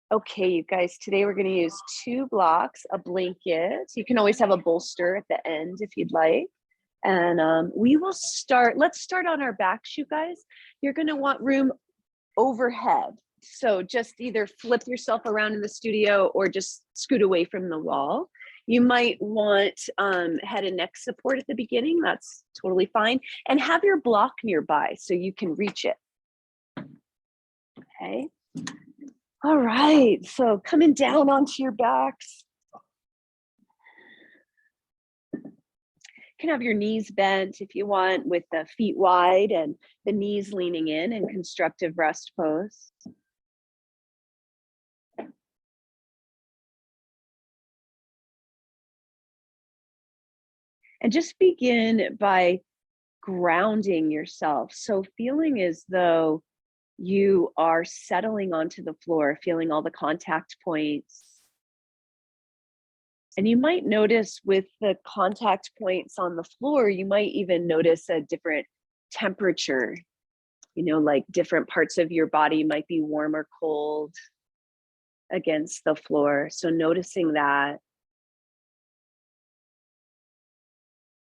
Okay, you guys, today we're going to use 2 blocks, a blanket. You can always have a bolster at the end if you'd like. And we will start, let's start on our backs, you guys. You're going to want room overhead. So just either flip yourself around in the studio or just scoot away from the wall. You might want head and neck support at the beginning. That's totally fine. And have your block nearby so you can reach it. Okay. All right, so coming down onto your backs. You can have your knees bent if you want, with the feet wide and the knees leaning in constructive rest pose. And just begin by grounding yourself. So feeling as though you are settling onto the floor, feeling all the contact points. And you might notice with the contact points on the floor, you might even notice a different temperature. You know, like different parts of your body might be warm or cold against the floor. So noticing that.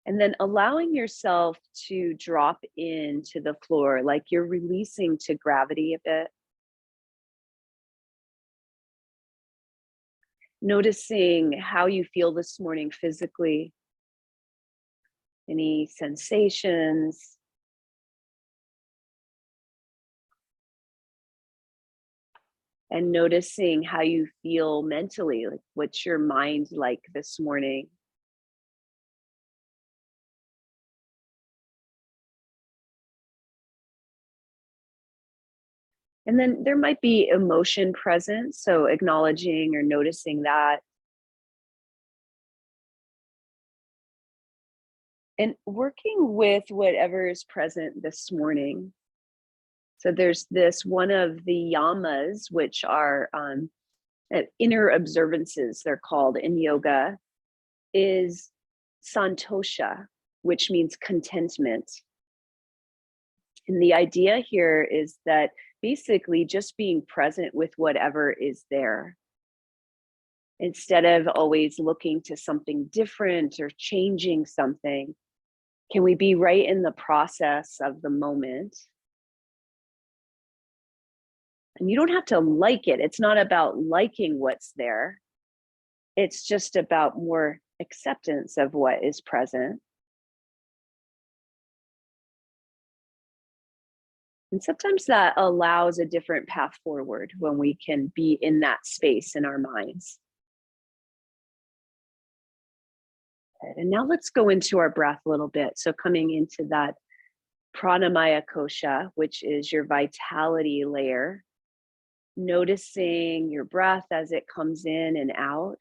And then allowing yourself to drop into the floor, like you're releasing to gravity a bit. Noticing how you feel this morning physically, any sensations. And noticing how you feel mentally, like what's your mind like this morning? And then there might be emotion present, so acknowledging or noticing that. And working with whatever is present this morning. So there's this one of the yamas, which are inner observances, they're called in yoga, is santosha, which means contentment. And the idea here is that basically just being present with whatever is there, instead of always looking to something different or changing something. Can we be right in the process of the moment? And you don't have to like it. It's not about liking what's there. It's just about more acceptance of what is present. And sometimes that allows a different path forward when we can be in that space in our minds. And now let's go into our breath a little bit. So coming into that pranamaya kosha, which is your vitality layer, noticing your breath as it comes in and out.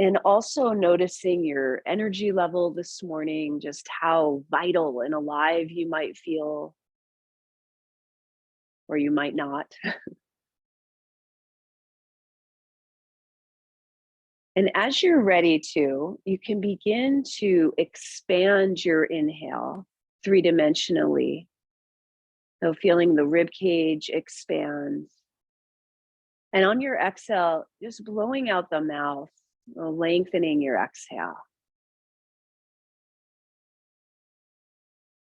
And also noticing your energy level this morning, just how vital and alive you might feel, or you might not. And as you're ready to, you can begin to expand your inhale 3-dimensionally. So feeling the rib cage expand. And on your exhale, just blowing out the mouth, lengthening your exhale.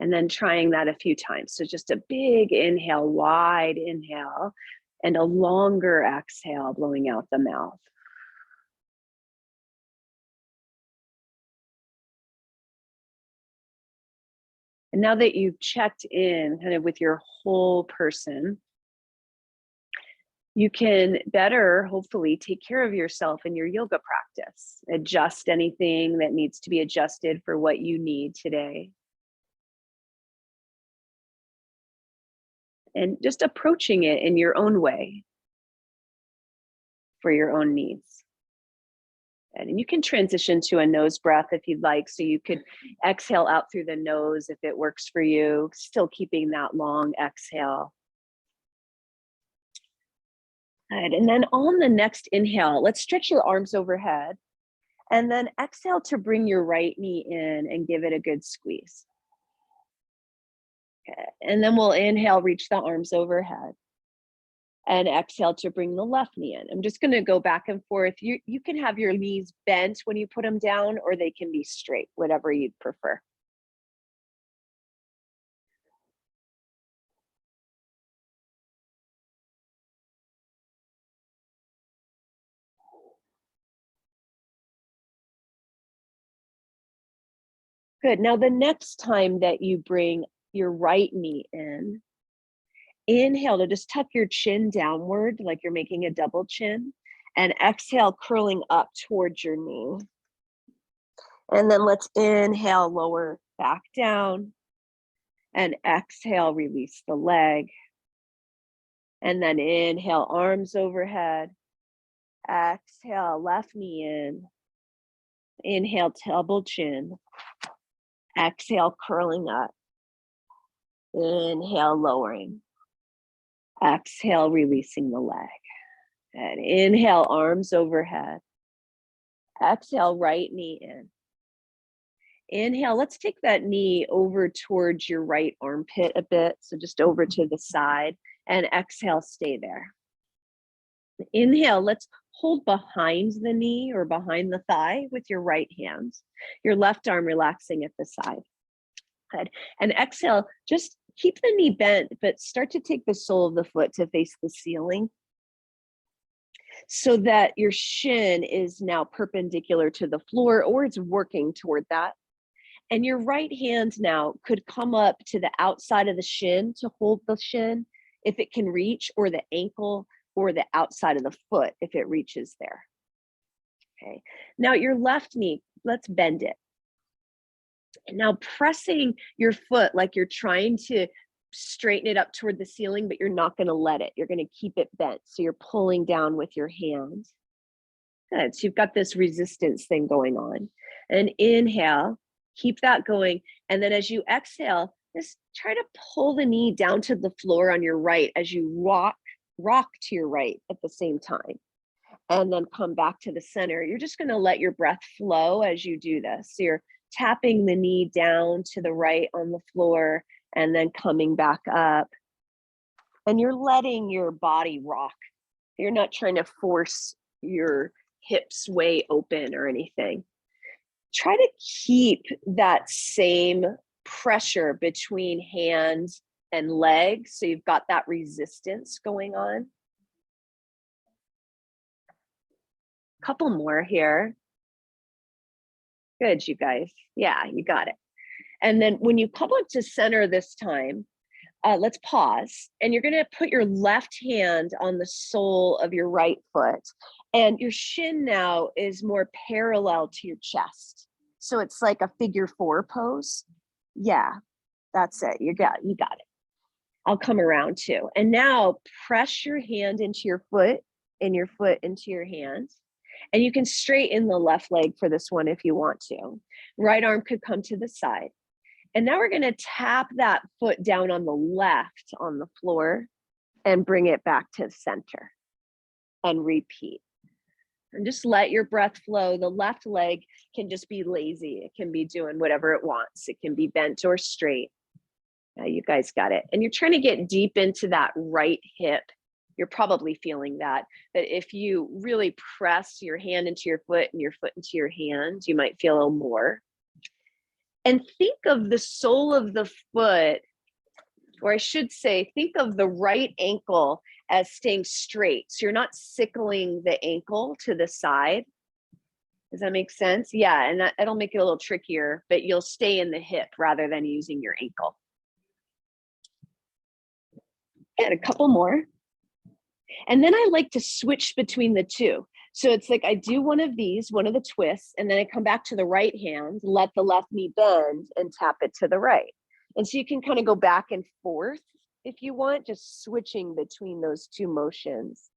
And then trying that a few times. So just a big inhale, wide inhale, and a longer exhale, blowing out the mouth. And now that you've checked in kind of with your whole person, you can better, hopefully, take care of yourself in your yoga practice. Adjust anything that needs to be adjusted for what you need today. And just approaching it in your own way for your own needs. And you can transition to a nose breath if you'd like. So you could exhale out through the nose if it works for you, still keeping that long exhale. Good. And then on the next inhale, let's stretch your arms overhead. And then exhale to bring your right knee in and give it a good squeeze. Okay. And then we'll inhale, reach the arms overhead. And exhale to bring the left knee in. I'm just going to go back and forth. You can have your knees bent when you put them down, or they can be straight, whatever you'd prefer. Good. Now, the next time that you bring your right knee in, inhale to just tuck your chin downward, like you're making a double chin, and exhale, curling up towards your knee. And then let's inhale, lower back down, and exhale, release the leg. And then inhale, arms overhead. Exhale, left knee in. Inhale, double chin. Exhale, curling up. Inhale, lowering. Exhale, releasing the leg. And inhale, arms overhead. Exhale, right knee in. Inhale, let's take that knee over towards your right armpit a bit. So just over to the side. And exhale, stay there. Inhale, let's hold behind the knee or behind the thigh with your right hand. Your left arm relaxing at the side. Good. And exhale, just keep the knee bent, but start to take the sole of the foot to face the ceiling so that your shin is now perpendicular to the floor, or it's working toward that. And your right hand now could come up to the outside of the shin to hold the shin if it can reach, or the ankle, or the outside of the foot if it reaches there. Okay. Now your left knee, let's bend it. And now pressing your foot like you're trying to straighten it up toward the ceiling, but you're not going to let it. You're going to keep it bent. So you're pulling down with your hand. Good. So you've got this resistance thing going on. And inhale, keep that going. And then as you exhale, just try to pull the knee down to the floor on your right as you rock to your right at the same time. And then come back to the center. You're just going to let your breath flow as you do this. So you're tapping the knee down to the right on the floor and then coming back up. And you're letting your body rock. You're not trying to force your hips way open or anything. Try to keep that same pressure between hands and legs. So you've got that resistance going on. Couple more here. Good, you guys. Yeah, you got it. And then when you come up to center this time, let's pause. And you're going to put your left hand on the sole of your right foot. And your shin now is more parallel to your chest. So it's like a figure 4 pose. Yeah, that's it. You got it. I'll come around too. And now press your hand into your foot and your foot into your hand. And you can straighten the left leg for this one if you want to. Right arm could come to the side. And now we're going to tap that foot down on the left on the floor and bring it back to the center and repeat. And just let your breath flow. The left leg can just be lazy. It can be doing whatever it wants. It can be bent or straight. You guys got it. And you're trying to get deep into that right hip. You're probably feeling that. But if you really press your hand into your foot and your foot into your hand, you might feel a little more. And think of the sole of the foot, or I should say, think of the right ankle as staying straight. So you're not sickling the ankle to the side. Does that make sense? Yeah, and that'll make it a little trickier, but you'll stay in the hip rather than using your ankle. And a couple more. And then I like to switch between the two. So it's like I do one of these, one of the twists, and then I come back to the right hand, let the left knee bend and tap it to the right. And so you can kind of go back and forth if you want, just switching between those two motions.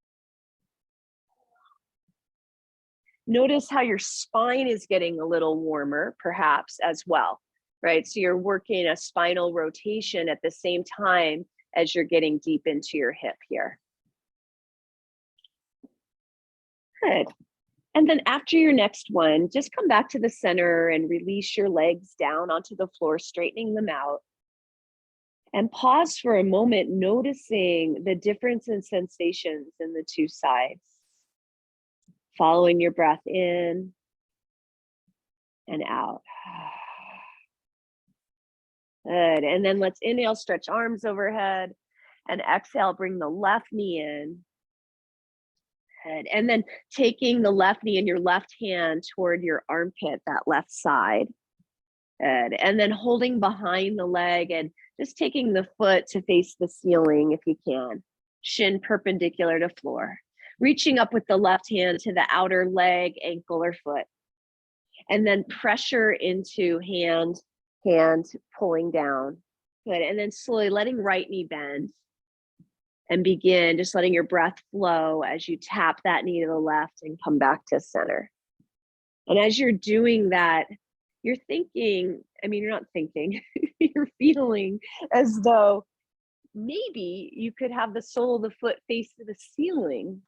Notice how your spine is getting a little warmer, perhaps, as well, right? So you're working a spinal rotation at the same time as you're getting deep into your hip here. Good. And then after your next one, just come back to the center and release your legs down onto the floor, straightening them out. And pause for a moment, noticing the difference in sensations in the two sides. Following your breath in and out. Good. And then let's inhale, stretch arms overhead, and exhale, bring the left knee in. Good. And then taking the left knee and your left hand toward your armpit, that left side. Good. And then holding behind the leg and just taking the foot to face the ceiling if you can. Shin perpendicular to floor. Reaching up with the left hand to the outer leg, ankle, or foot. And then pressure into hand pulling down. Good. And then slowly letting right knee bend. And begin just letting your breath flow as you tap that knee to the left and come back to center. And as you're doing that, you're thinking, you're not thinking, you're feeling as though maybe you could have the sole of the foot face to the ceiling.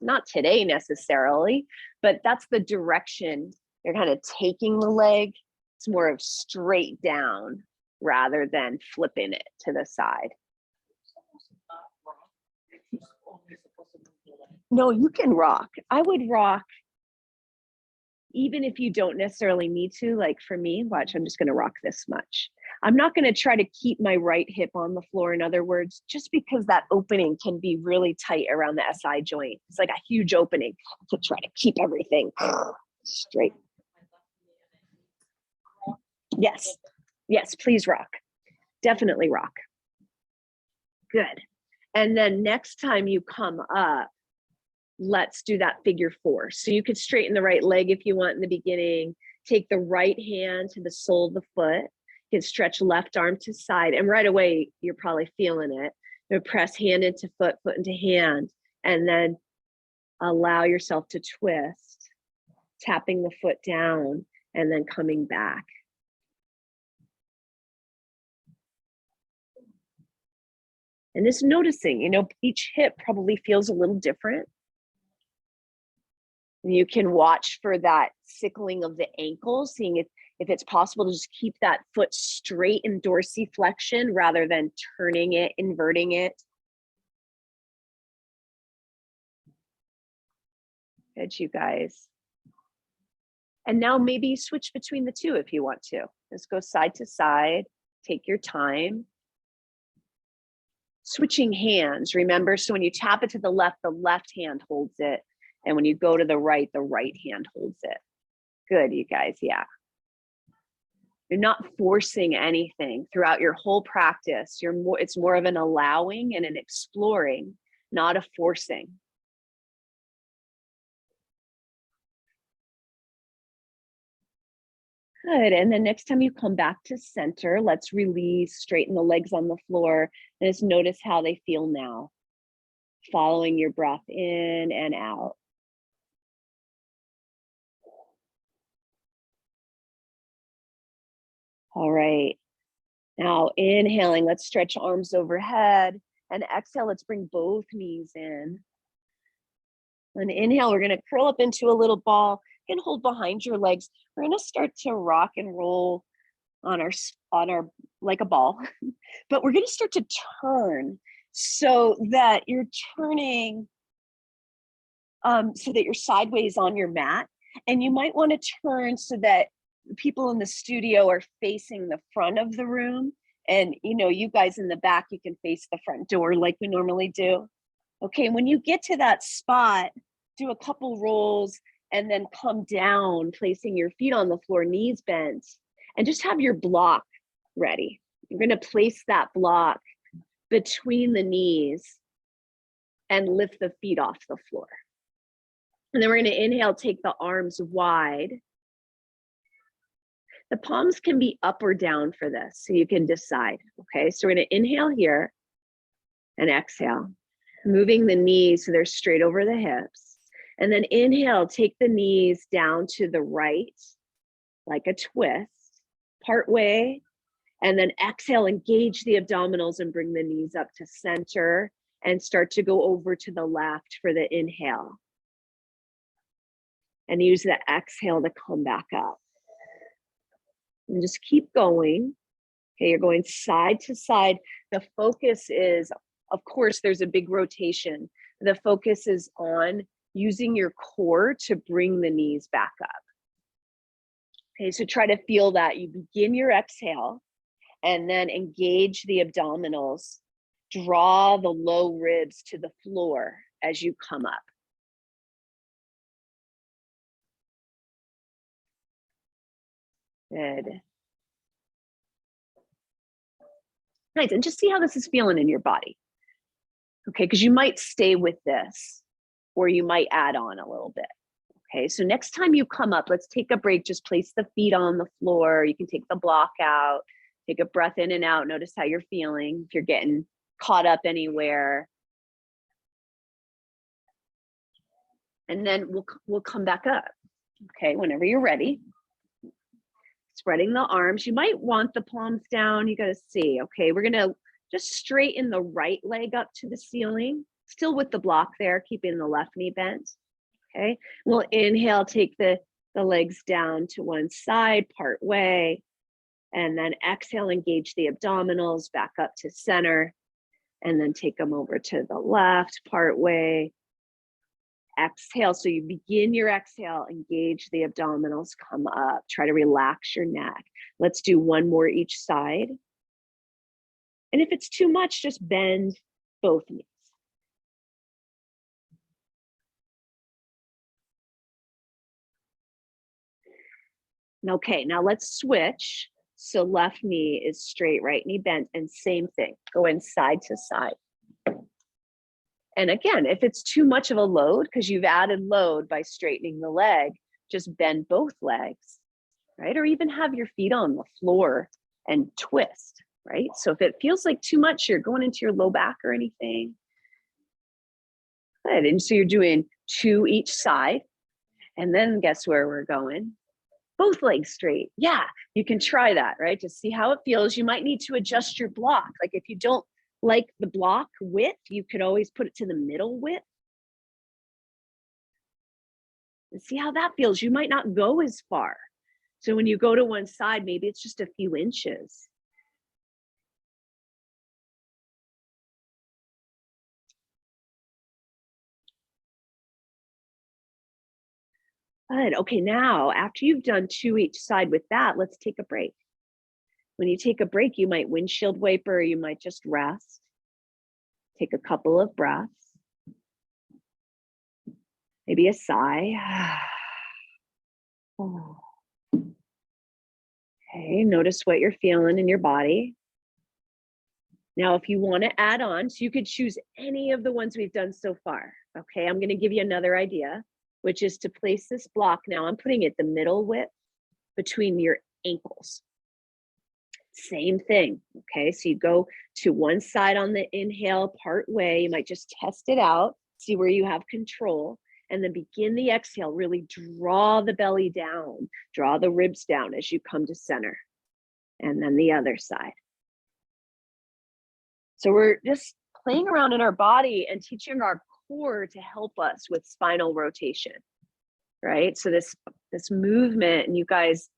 Not today necessarily, but that's the direction you're kind of taking the leg. It's more of straight down rather than flipping it to the side. No, you can rock. I would rock even if you don't necessarily need to. Like for me, watch, I'm just going to rock this much. I'm not going to try to keep my right hip on the floor. In other words, just because that opening can be really tight around the SI joint. It's like a huge opening to try to keep everything straight. Yes. Yes, please rock. Definitely rock. Good. And then next time you come up, let's do that figure four. So you could straighten the right leg if you want in the beginning. Take the right hand to the sole of the foot. You can stretch left arm to side. And right away, you're probably feeling it. You press hand into foot, foot into hand. And then allow yourself to twist, tapping the foot down and then coming back. And just noticing, each hip probably feels a little different. And you can watch for that sickling of the ankle, seeing if it's possible to just keep that foot straight in dorsiflexion rather than turning it, inverting it. Good, you guys. And now maybe switch between the two if you want to. Just go side to side, take your time. Switching hands, remember, so when you tap it to the left hand holds it. And when you go to the right hand holds it. Good, you guys, yeah. You're not forcing anything throughout your whole practice. It's more of an allowing and an exploring, not a forcing. Good, and then next time you come back to center, let's release, straighten the legs on the floor, and just notice how they feel now. Following your breath in and out. All right, now inhaling, let's stretch arms overhead, and exhale, let's bring both knees in. And inhale, we're gonna curl up into a little ball and hold behind your legs. We're gonna start to rock and roll on our like a ball, but we're gonna start to turn so that you're turning, so that you're sideways on your mat. And you might wanna turn so that people in the studio are facing the front of the room. And you guys in the back, you can face the front door like we normally do. Okay, when you get to that spot, do a couple rolls and then come down, placing your feet on the floor, knees bent, and just have your block ready. You're gonna place that block between the knees and lift the feet off the floor. And then we're gonna inhale, take the arms wide. The palms can be up or down for this, so you can decide, okay? So we're gonna inhale here and exhale, moving the knees so they're straight over the hips. And then inhale, take the knees down to the right, like a twist, part way. And then exhale, engage the abdominals and bring the knees up to center and start to go over to the left for the inhale. And use the exhale to come back up. And just keep going. Okay, you're going side to side. The focus is, of course, there's a big rotation. The focus is on using your core to bring the knees back up. Okay, so try to feel that. You begin your exhale and then engage the abdominals. Draw the low ribs to the floor as you come up. Good. Nice, and just see how this is feeling in your body. Okay, because you might stay with this or you might add on a little bit. Okay, so next time you come up, let's take a break. Just place the feet on the floor. You can take the block out, take a breath in and out. Notice how you're feeling, if you're getting caught up anywhere. And then we'll come back up. Okay, whenever you're ready. Spreading the arms. You might want the palms down. You got to see. Okay, we're going to just straighten the right leg up to the ceiling, still with the block there, keeping the left knee bent. Okay, we'll inhale, take the legs down to one side, part way, and then exhale, engage the abdominals back up to center, and then take them over to the left, part way. Exhale, so you begin your exhale, engage the abdominals, come up, try to relax your neck. Let's do one more each side. And if it's too much, just bend both knees. Okay, now let's switch. So left knee is straight, right knee bent, and same thing, going side to side. And again, if it's too much of a load, because you've added load by straightening the leg, just bend both legs, right? Or even have your feet on the floor and twist, right? So if it feels like too much, you're going into your low back or anything. Good, and so you're doing two each side. And then guess where we're going? Both legs straight. Yeah, you can try that, right? To see how it feels. You might need to adjust your block. Like if you don't like the block width, you could always put it to the middle width. And see how that feels. You might not go as far. So when you go to one side, maybe it's just a few inches. Good. Okay, now after you've done two each side with that, let's take a break. When you take a break, you might windshield wiper, you might just rest. Take a couple of breaths. Maybe a sigh. Okay, notice what you're feeling in your body. Now, if you want to add on, so you could choose any of the ones we've done so far. Okay, I'm going to give you another idea, which is to place this block. Now I'm putting it the middle width between your ankles. Same thing. Okay, so you go to one side on the inhale, part way. You might just test it out, see where you have control, and then begin the exhale. Really draw the belly down, draw the ribs down as you come to center. And then the other side. So we're just playing around in our body and teaching our core to help us with spinal rotation, right? So this movement, and you guys,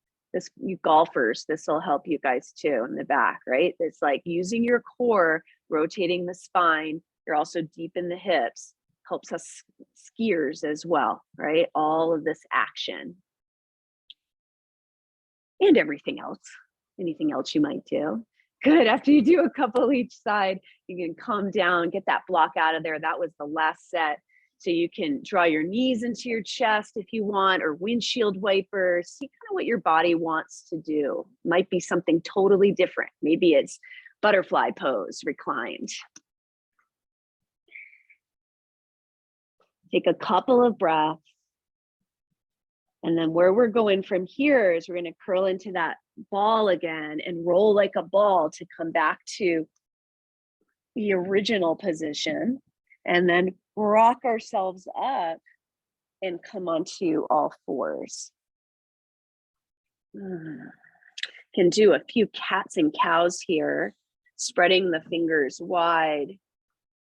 you golfers, this will help you guys too in the back, right? It's like using your core, rotating the spine. You're also deep in the hips, helps us skiers as well, right? All of this action and everything else, anything else you might do. Good. After you do a couple each side, you can calm down, get that block out of there. That was the last set. So you can draw your knees into your chest if you want, or windshield wiper. See kind of what your body wants to do. Might be something totally different. Maybe it's butterfly pose, reclined. Take a couple of breaths. And then where we're going from here is we're going to curl into that ball again and roll like a ball to come back to the original position, and then rock ourselves up and come onto all fours. Can do a few cats and cows here, spreading the fingers wide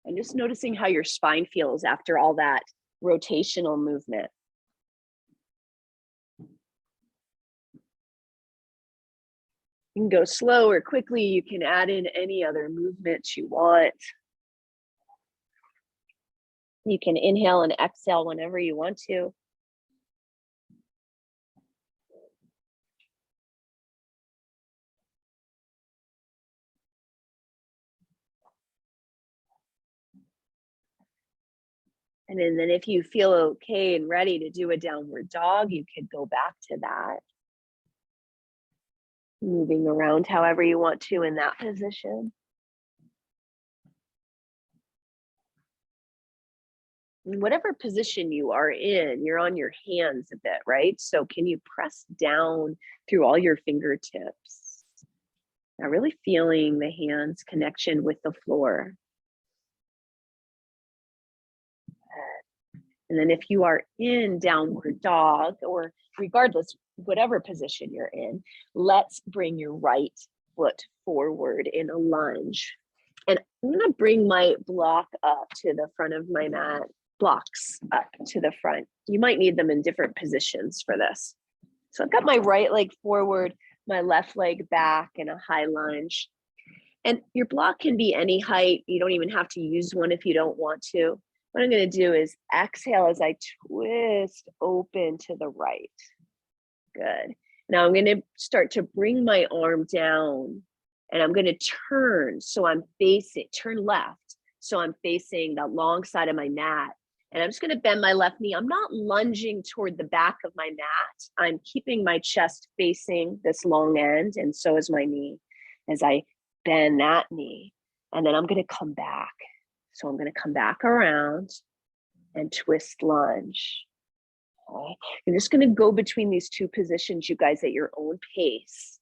and just noticing how your spine feels after all that rotational movement. You can go slow or quickly. You can add in any other movements you want. You can inhale and exhale whenever you want to. And then if you feel okay and ready to do a downward dog, you could go back to that. Moving around however you want to in that position. And whatever position you are in, you're on your hands a bit, right? So can you press down through all your fingertips? Now really feeling the hands connection with the floor. And then if you are in downward dog, or regardless, whatever position you're in, let's bring your right foot forward in a lunge. And I'm gonna bring my block up to the front of my mat, blocks up to the front. You might need them in different positions for this. So I've got my right leg forward, my left leg back in a high lunge. And your block can be any height. You don't even have to use one if you don't want to. What I'm going to do is exhale as I twist open to the right. Good. Now I'm going to start to bring my arm down and I'm going to turn. So I'm facing, turn left. So I'm facing the long side of my mat. And I'm just going to bend my left knee. I'm not lunging toward the back of my mat. I'm keeping my chest facing this long end. And so is my knee as I bend that knee. And then I'm going to come back. So I'm going to come back around and twist lunge. Okay. You're just going to go between these two positions, you guys, at your own pace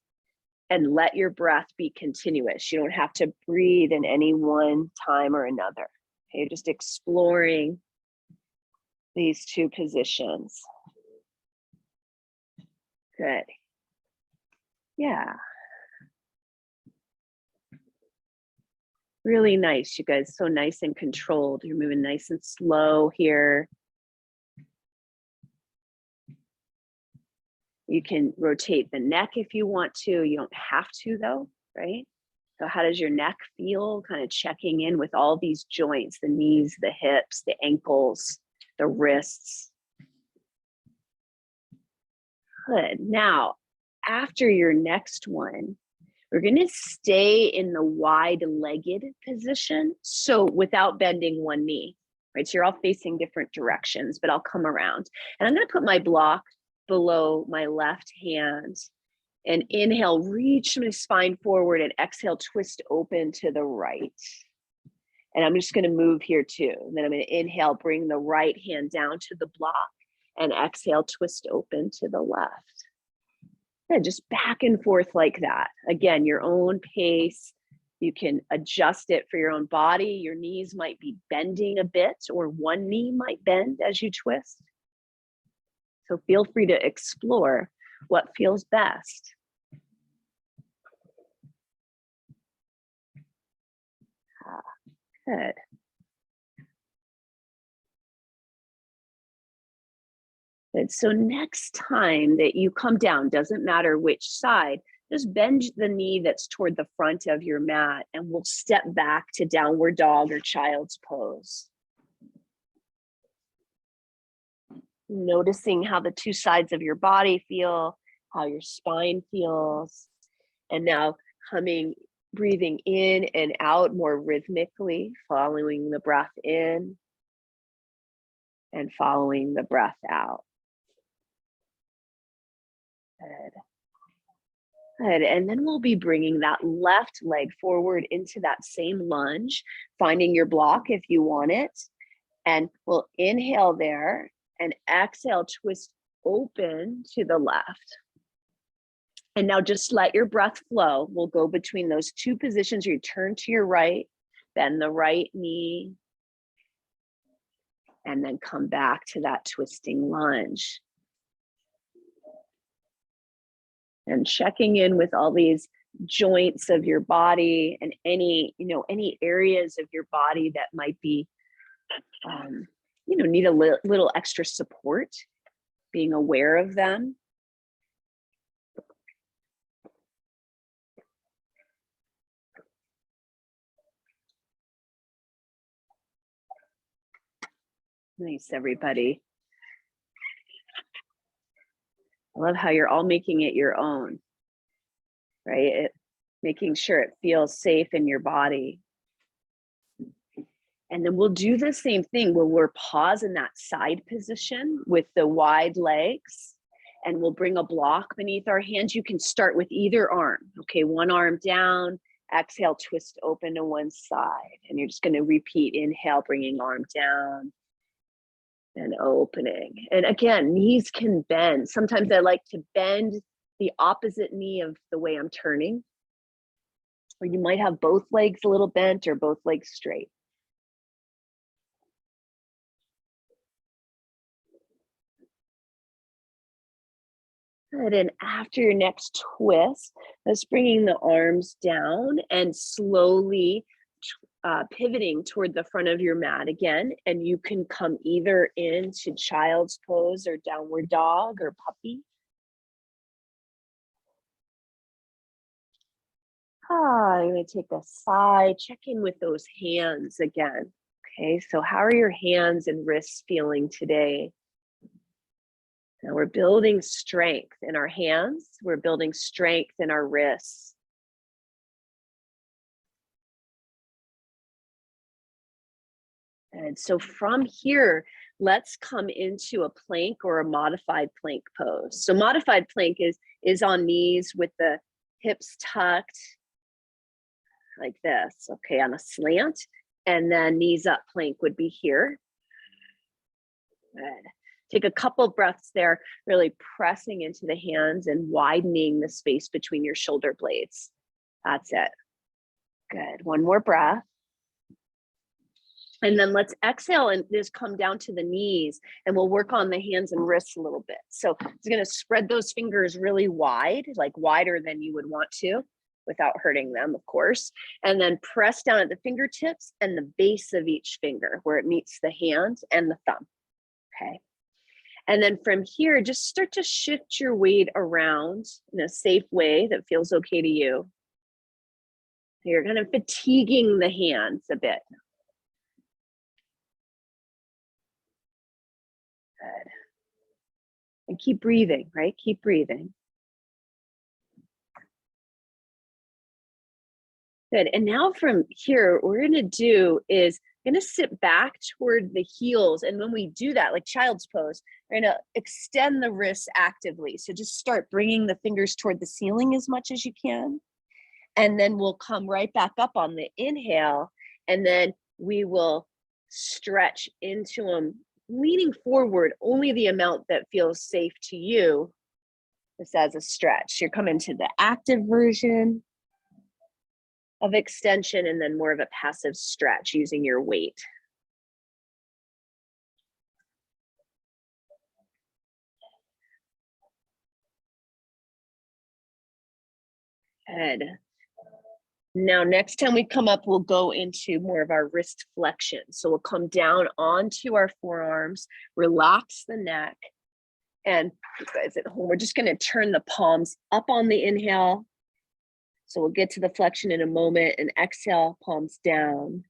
and let your breath be continuous. You don't have to breathe in any one time or another. Okay, you're just exploring these two positions. Good. Yeah. Really nice, you guys. So nice and controlled. You're moving nice and slow here. You can rotate the neck if you want to. You don't have to though, right? So how does your neck feel? Kind of checking in with all these joints, the knees, the hips, the ankles, the wrists. Good. Now, after your next one, we're going to stay in the wide-legged position. So without bending one knee, right? So you're all facing different directions, but I'll come around. And I'm going to put my block below my left hand and inhale, reach my spine forward and exhale, twist open to the right. And I'm just going to move here too. And then I'm going to inhale, bring the right hand down to the block and exhale, twist open to the left. Yeah, just back and forth like that. Again, your own pace. You can adjust it for your own body. Your knees might be bending a bit, or one knee might bend as you twist. So feel free to explore what feels best. Good. Good. So next time that you come down, doesn't matter which side, just bend the knee that's toward the front of your mat and we'll step back to downward dog or child's pose. Noticing how the two sides of your body feel, how your spine feels. And now breathing in and out more rhythmically, following the breath in and following the breath out. Good. Good. And then we'll be bringing that left leg forward into that same lunge, finding your block if you want it. And we'll inhale there and exhale, twist open to the left. And now just let your breath flow. We'll go between those two positions. You turn to your right, bend the right knee, and then come back to that twisting lunge. And checking in with all these joints of your body and any areas of your body that might be, need a little extra support, being aware of them. Nice, everybody. I love how you're all making it your own, right? Making sure it feels safe in your body. And then we'll do the same thing where we're pause in that side position with the wide legs, and we'll bring a block beneath our hands. You can start with either arm. Okay, one arm down, exhale, twist open to one side. And you're just going to repeat, inhale, bringing arm down and opening. And again, knees can bend. Sometimes I like to bend the opposite knee of the way I'm turning, or you might have both legs a little bent or both legs straight. Good. And after your next twist, that's bringing the arms down and slowly pivoting toward the front of your mat again. And you can come either into child's pose or downward dog or puppy. I'm going to take a sigh, check in with those hands again. Okay, so how are your hands and wrists feeling today? Now we're building strength in our hands. We're building strength in our wrists. And so from here, let's come into a plank or a modified plank pose. So modified plank is on knees with the hips tucked like this, okay, on a slant. And then knees up plank would be here. Good. Take a couple breaths there, really pressing into the hands and widening the space between your shoulder blades. That's it. Good. One more breath. And then let's exhale and just come down to the knees, and we'll work on the hands and wrists a little bit. So it's going to spread those fingers really wide, like wider than you would want to without hurting them, of course. And then press down at the fingertips and the base of each finger where it meets the hand and the thumb. Okay. And then from here, just start to shift your weight around in a safe way that feels okay to you. You're kind of fatiguing the hands a bit. Good. And keep breathing, right? Keep breathing. Good. And now from here, what we're going to do is going to sit back toward the heels. And when we do that, like child's pose, we're going to extend the wrists actively. So just start bringing the fingers toward the ceiling as much as you can. And then we'll come right back up on the inhale. And then we will stretch into them, leaning forward only the amount that feels safe to you. This as a stretch. You're coming to the active version of extension, and then more of a passive stretch using your weight. Good. Now, next time we come up, we'll go into more of our wrist flexion. So we'll come down onto our forearms, relax the neck, and you guys at home, we're just going to turn the palms up on the inhale. So we'll get to the flexion in a moment, and exhale, palms down.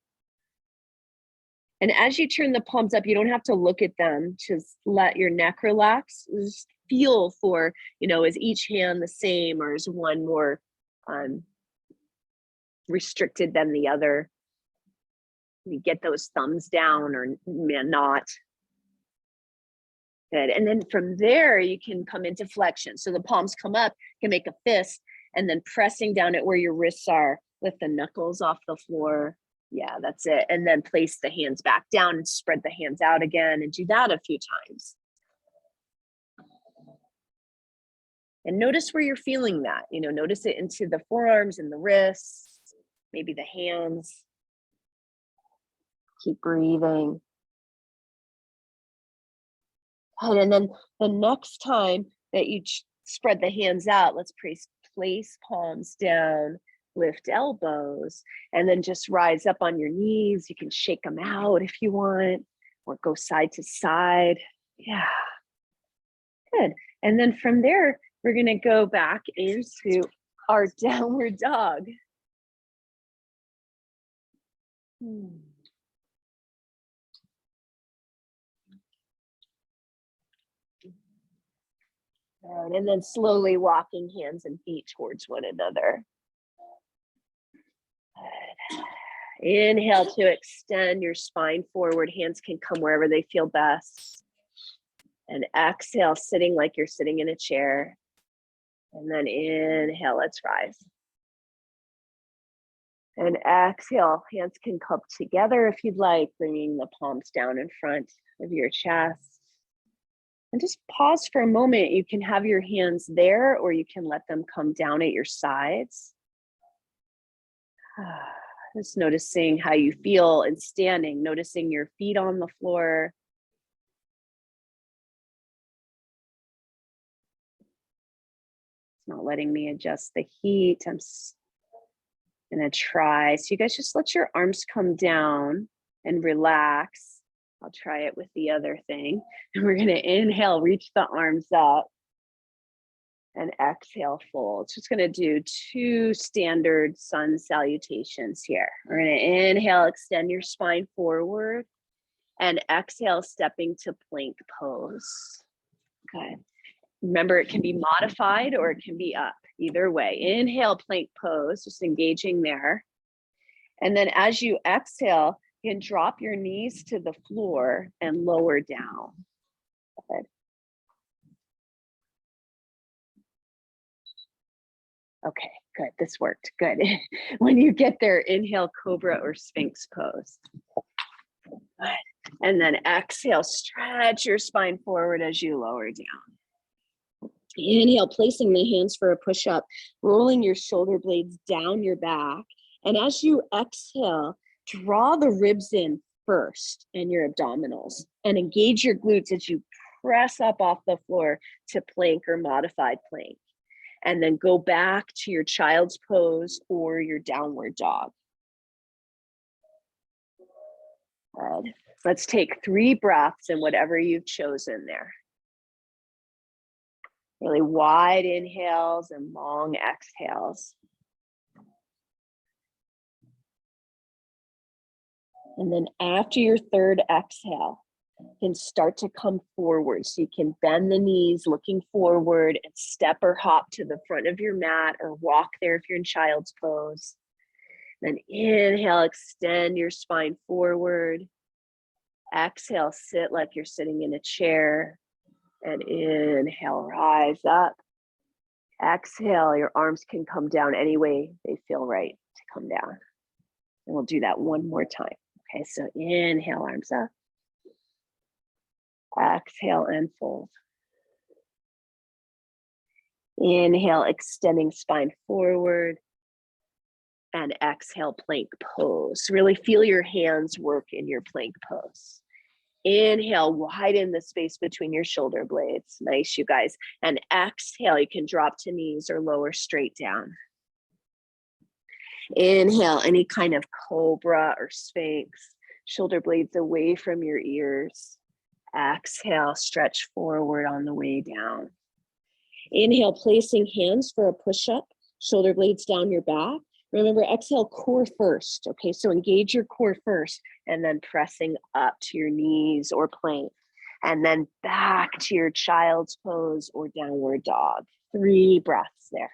And as you turn the palms up, you don't have to look at them. Just let your neck relax. Just feel for, is each hand the same, or is one more restricted than the other? You get those thumbs down or not. Good. And then from there, you can come into flexion. So the palms come up, you can make a fist, and then pressing down at where your wrists are, lift the knuckles off the floor. Yeah, that's it. And then place the hands back down and spread the hands out again, and do that a few times. And notice where you're feeling that, notice it into the forearms and the wrists, maybe the hands. Keep breathing. And then the next time that you spread the hands out, let's place palms down, lift elbows, and then just rise up on your knees. You can shake them out if you want, or go side to side. Yeah. Good. And then from there, we're going to go back into our downward dog. And then slowly walking hands and feet towards one another. Good. Inhale to extend your spine forward. Hands can come wherever they feel best. And exhale, sitting like you're sitting in a chair. And then inhale, let's rise. And exhale, hands can come together if you'd like, bringing the palms down in front of your chest. And just pause for a moment. You can have your hands there, or you can let them come down at your sides. Just noticing how you feel in standing, noticing your feet on the floor. It's not letting me adjust the heat. I'm gonna try. So you guys just let your arms come down and relax. I'll try it with the other thing. And we're gonna inhale, reach the arms up. And exhale, fold. Just gonna do 2 standard sun salutations here. We're gonna inhale, extend your spine forward, and exhale, stepping to plank pose. Okay. Remember, it can be modified or it can be up, either way. Inhale, plank pose, just engaging there. And then as you exhale, you can drop your knees to the floor and lower down. Good. Okay, good, this worked, good. When you get there, inhale, cobra or sphinx pose. Good. And then exhale, stretch your spine forward as you lower down. Inhale, placing the hands for a push-up, rolling your shoulder blades down your back. And as you exhale, draw the ribs in first and your abdominals, and engage your glutes as you press up off the floor to plank or modified plank. And then go back to your child's pose or your downward dog. Good. Let's take 3 breaths in whatever you've chosen there. Really wide inhales and long exhales. And then after your 3rd exhale, you can start to come forward. So you can bend the knees looking forward and step or hop to the front of your mat or walk there if you're in child's pose. Then inhale, extend your spine forward. Exhale, sit like you're sitting in a chair. And inhale, rise up. Exhale, your arms can come down any way they feel right to come down. And we'll do that one more time. Okay, so inhale, arms up. Exhale and fold. Inhale, extending spine forward. And exhale, plank pose. Really feel your hands work in your plank pose. Inhale, widen the space between your shoulder blades. Nice, you guys. And exhale, you can drop to knees or lower straight down. Inhale, any kind of cobra or sphinx. Shoulder blades away from your ears. Exhale, stretch forward on the way down. Inhale, placing hands for a push-up, shoulder blades down your back. Remember, exhale, core first. Okay, so engage your core first, and then pressing up to your knees or plank. And then back to your child's pose or downward dog. 3 breaths there.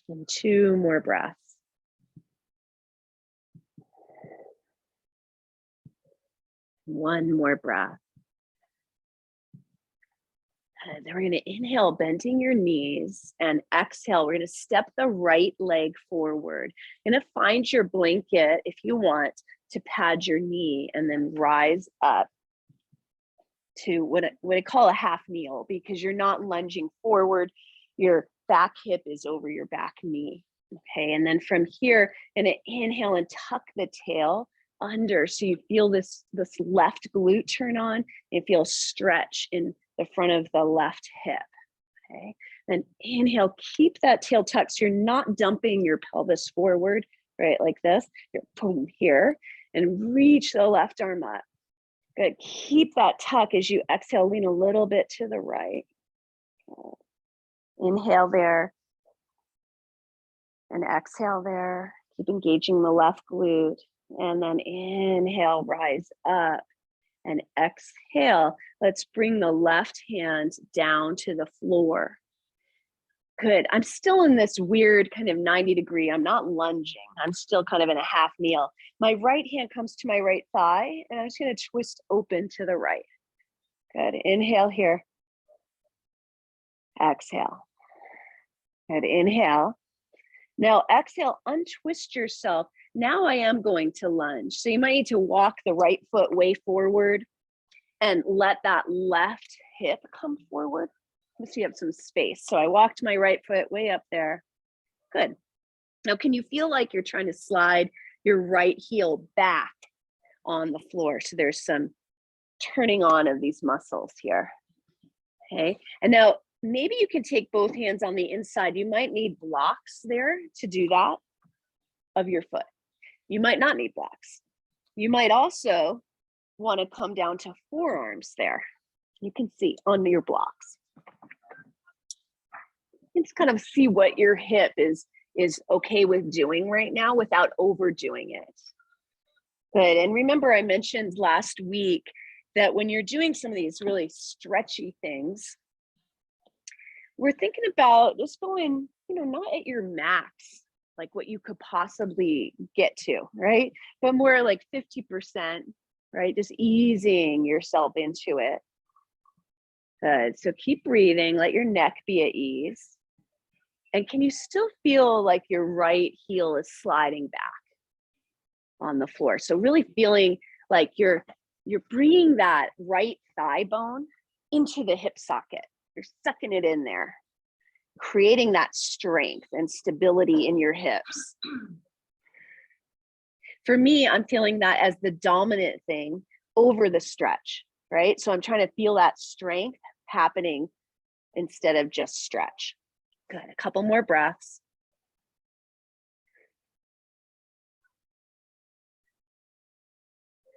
And 2 more breaths. One more breath. And then we're going to inhale, bending your knees, and exhale. We're going to step the right leg forward. You're going to find your blanket, if you want, to pad your knee, and then rise up to what I call a half kneel, because you're not lunging forward. Your back hip is over your back knee. Okay, and then from here, I'm going to inhale and tuck the tail under, so you feel this left glute turn on. You feel stretch in the front of the left hip. Okay, then inhale, keep that tail tucked so you're not dumping your pelvis forward, right, like this. You're boom here, and reach the left arm up. Good, keep that tuck as you exhale, lean a little bit to the right. Okay. Inhale there, and exhale there. Keep engaging the left glute. And then inhale, rise up. And exhale. Let's bring the left hand down to the floor. Good. I'm still in this weird kind of 90-degree. I'm not lunging. I'm still kind of in a half kneel. My right hand comes to my right thigh, and I'm just going to twist open to the right. Good. Inhale here. Exhale. Good. Inhale. Now exhale, untwist yourself. Now I am going to lunge. So you might need to walk the right foot way forward and let that left hip come forward. Let's see, you have some space. So I walked my right foot way up there. Good. Now, can you feel like you're trying to slide your right heel back on the floor? So there's some turning on of these muscles here. Okay. And now maybe you can take both hands on the inside. You might need blocks there to do that of your foot. You might not need blocks. You might also want to come down to forearms there. You can see on your blocks. Just kind of see what your hip is okay with doing right now without overdoing it. Good. And remember, I mentioned last week that when you're doing some of these really stretchy things, we're thinking about just going, not at your max, like what you could possibly get to, right? But more like 50%, right? Just easing yourself into it. Good. So keep breathing, let your neck be at ease. And can you still feel like your right heel is sliding back on the floor? So really feeling like you're bringing that right thigh bone into the hip socket. You're sucking it in there, creating that strength and stability in your hips. For me, I'm feeling that as the dominant thing over the stretch, right? So I'm trying to feel that strength happening instead of just stretch. Good. A couple more breaths.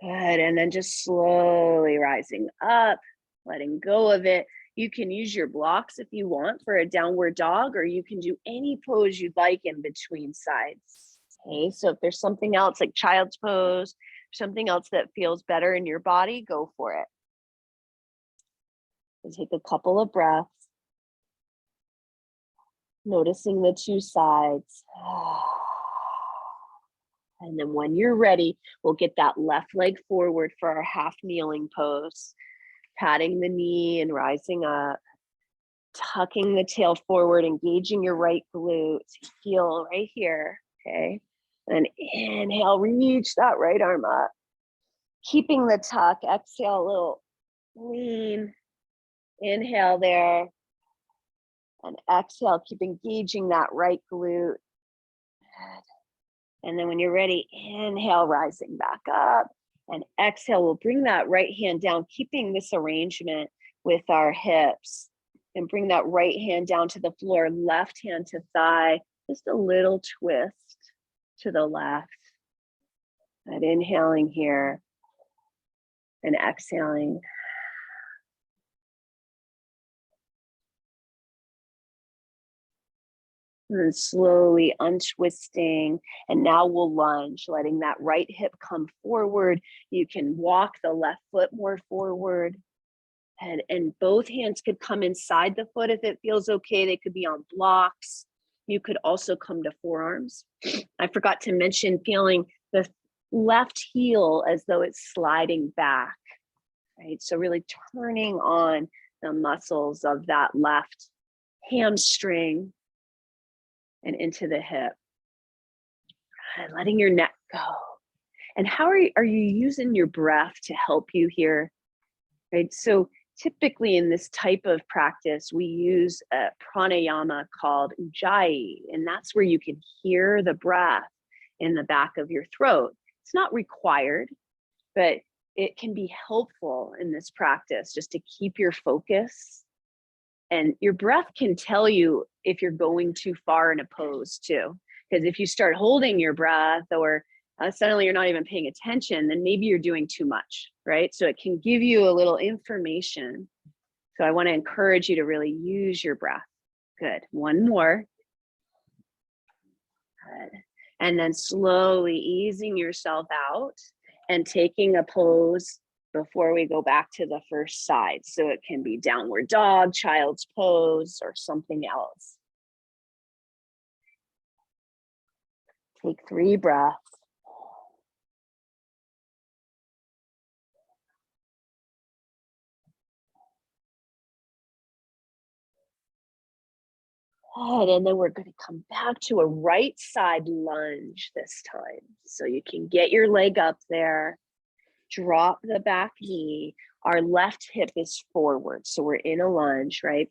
Good. And then just slowly rising up, letting go of it. You can use your blocks if you want for a downward dog, or you can do any pose you'd like in between sides. Okay. So if there's something else like child's pose, something else that feels better in your body, go for it. And take a couple of breaths. Noticing the two sides. And then when you're ready, we'll get that left leg forward for our half kneeling pose. Patting the knee and rising up. Tucking the tail forward, engaging your right glute. Heel right here, okay? And inhale, reach that right arm up. Keeping the tuck, exhale a little lean. Inhale there. And exhale, keep engaging that right glute. And then when you're ready, inhale, rising back up. And exhale, we'll bring that right hand down, keeping this arrangement with our hips. And bring that right hand down to the floor, left hand to thigh. Just a little twist to the left. And inhaling here. And exhaling. And then slowly untwisting. And now we'll lunge, letting that right hip come forward. You can walk the left foot more forward. And both hands could come inside the foot if it feels okay. They could be on blocks. You could also come to forearms. I forgot to mention feeling the left heel as though it's sliding back, right? So really turning on the muscles of that left hamstring and into the hip, and letting your neck go. And how are you using your breath to help you here? Right. So typically in this type of practice, we use a pranayama called Ujjayi, and that's where you can hear the breath in the back of your throat. It's not required, but it can be helpful in this practice just to keep your focus. And your breath can tell you if you're going too far in a pose too. Because if you start holding your breath or suddenly you're not even paying attention, then maybe you're doing too much, right? So it can give you a little information. So I want to encourage you to really use your breath. Good. One more. Good. And then slowly easing yourself out and taking a pose before we go back to the first side. So it can be downward dog, child's pose, or something else. Take 3 breaths. Good, and then we're going to come back to a right side lunge this time. So you can get your leg up there, drop the back knee. Our left hip is forward, so we're in a lunge, right?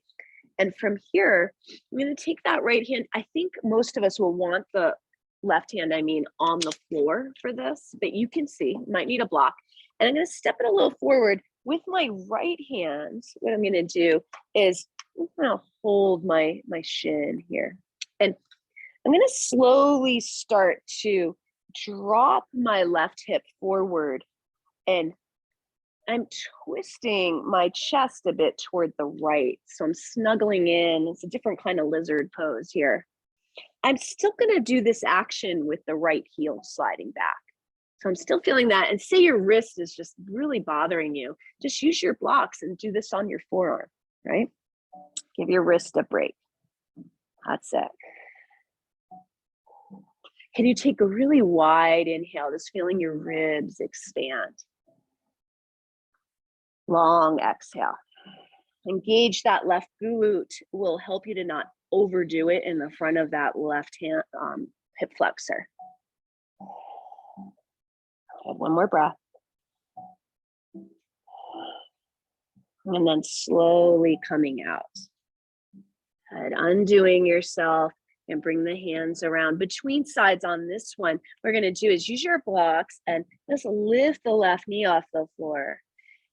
And from here, I'm going to take that right hand. I think most of us will want the left hand, on the floor for this, but you can see, might need a block. And I'm going to step it a little forward. With my right hand, what I'm going to do is I'm going to hold my shin here. And I'm going to slowly start to drop my left hip forward. And I'm twisting my chest a bit toward the right. So I'm snuggling in. It's a different kind of lizard pose here. I'm still going to do this action with the right heel sliding back. So I'm still feeling that. And say your wrist is just really bothering you. Just use your blocks and do this on your forearm, right? Give your wrist a break. That's it. Can you take a really wide inhale, just feeling your ribs expand? Long exhale. Engage that left glute will help you to not overdo it in the front of that left hand hip flexor. Okay, one more breath. And then slowly coming out. Good. Undoing yourself and bring the hands around between sides on this one. What we're going to do is use your blocks and just lift the left knee off the floor.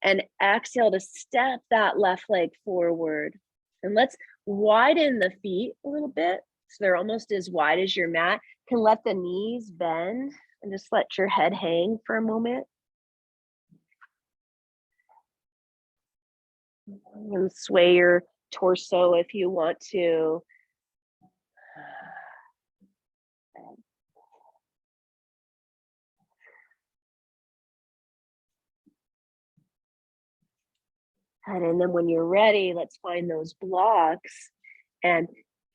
And exhale to step that left leg forward. And let's widen the feet a little bit so they're almost as wide as your mat. You can let the knees bend and just let your head hang for a moment. And sway your torso if you want to. And then when you're ready, let's find those blocks and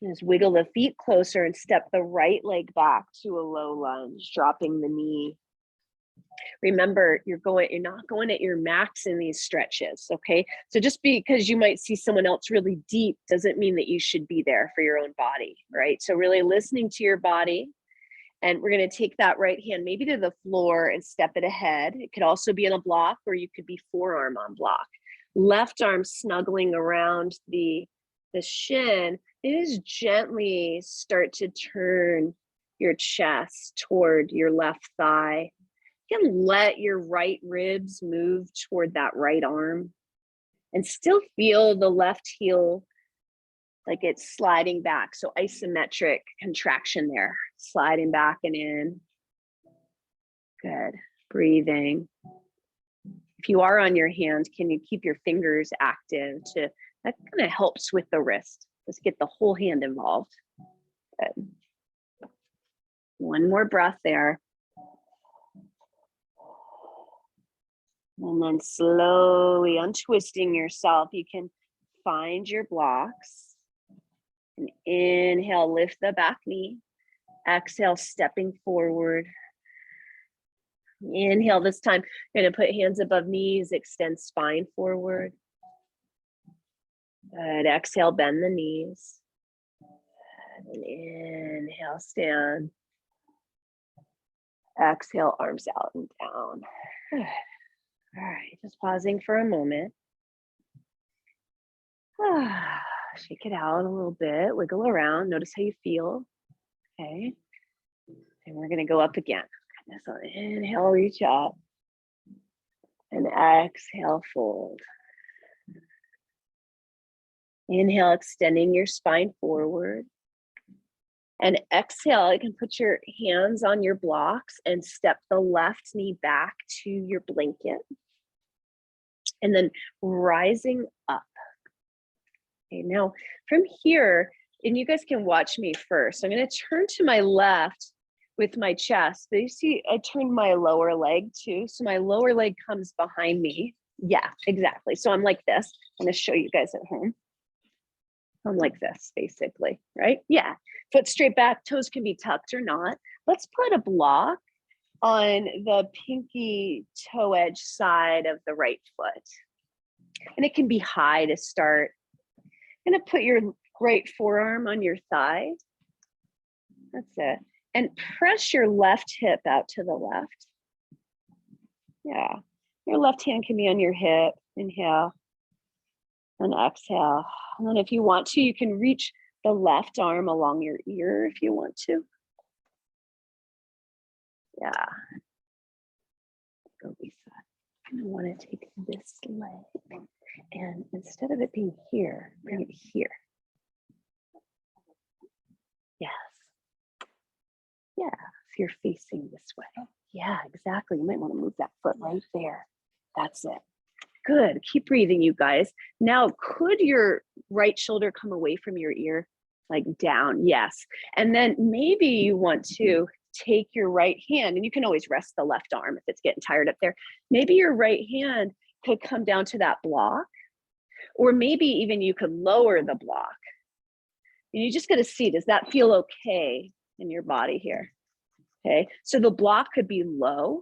just wiggle the feet closer and step the right leg back to a low lunge, dropping the knee. Remember, you're not going at your max in these stretches, okay? So just because you might see someone else really deep doesn't mean that you should be there for your own body, right? So really listening to your body. And we're going to take that right hand maybe to the floor and step it ahead. It could also be in a block, or you could be forearm on block. Left arm snuggling around the shin. Is gently start to turn your chest toward your left thigh. You can let your right ribs move toward that right arm and still feel the left heel like it's sliding back. So isometric contraction there, sliding back and in. Good. Breathing. If you are on your hands, can you keep your fingers active? That kind of helps with the wrist. Let's get the whole hand involved. Good. One more breath there. And then slowly untwisting yourself. You can find your blocks. And inhale, lift the back knee. Exhale, stepping forward. Inhale this time. You're going to put hands above knees, extend spine forward. Good. Exhale, bend the knees. And inhale, stand. Exhale, arms out and down. Good. All right, just pausing for a moment. Shake it out a little bit, wiggle around, notice how you feel. Okay. And we're going to go up again. So inhale, reach up. And exhale, fold. Inhale, extending your spine forward. And exhale, you can put your hands on your blocks and step the left knee back to your blanket. And then rising up. Okay, now from here, and you guys can watch me first. I'm going to turn to my left with my chest. But you see, I turned my lower leg too. So my lower leg comes behind me. Yeah, exactly. So I'm like this. I'm going to show you guys at home. I'm like this, basically, right? Yeah. Foot straight back, toes can be tucked or not. Let's put a block on the pinky toe edge side of the right foot. And it can be high to start. I'm going to put your right forearm on your thigh. That's it. And press your left hip out to the left. Yeah. Your left hand can be on your hip. Inhale and exhale. And then if you want to, you can reach the left arm along your ear if you want to. Yeah. Go, Lisa. I'm gonna want to take this leg and instead of it being here, bring it here. Yes. Yeah, if you're facing this way. Yeah, exactly. You might want to move that foot right there. That's it. Good. Keep breathing, you guys. Now, could your right shoulder come away from your ear? Like down? Yes. And then maybe you want to take your right hand, and you can always rest the left arm if it's getting tired up there. Maybe your right hand could come down to that block, or maybe even you could lower the block. And you just got to see, does that feel okay in your body here? Okay, so the block could be low.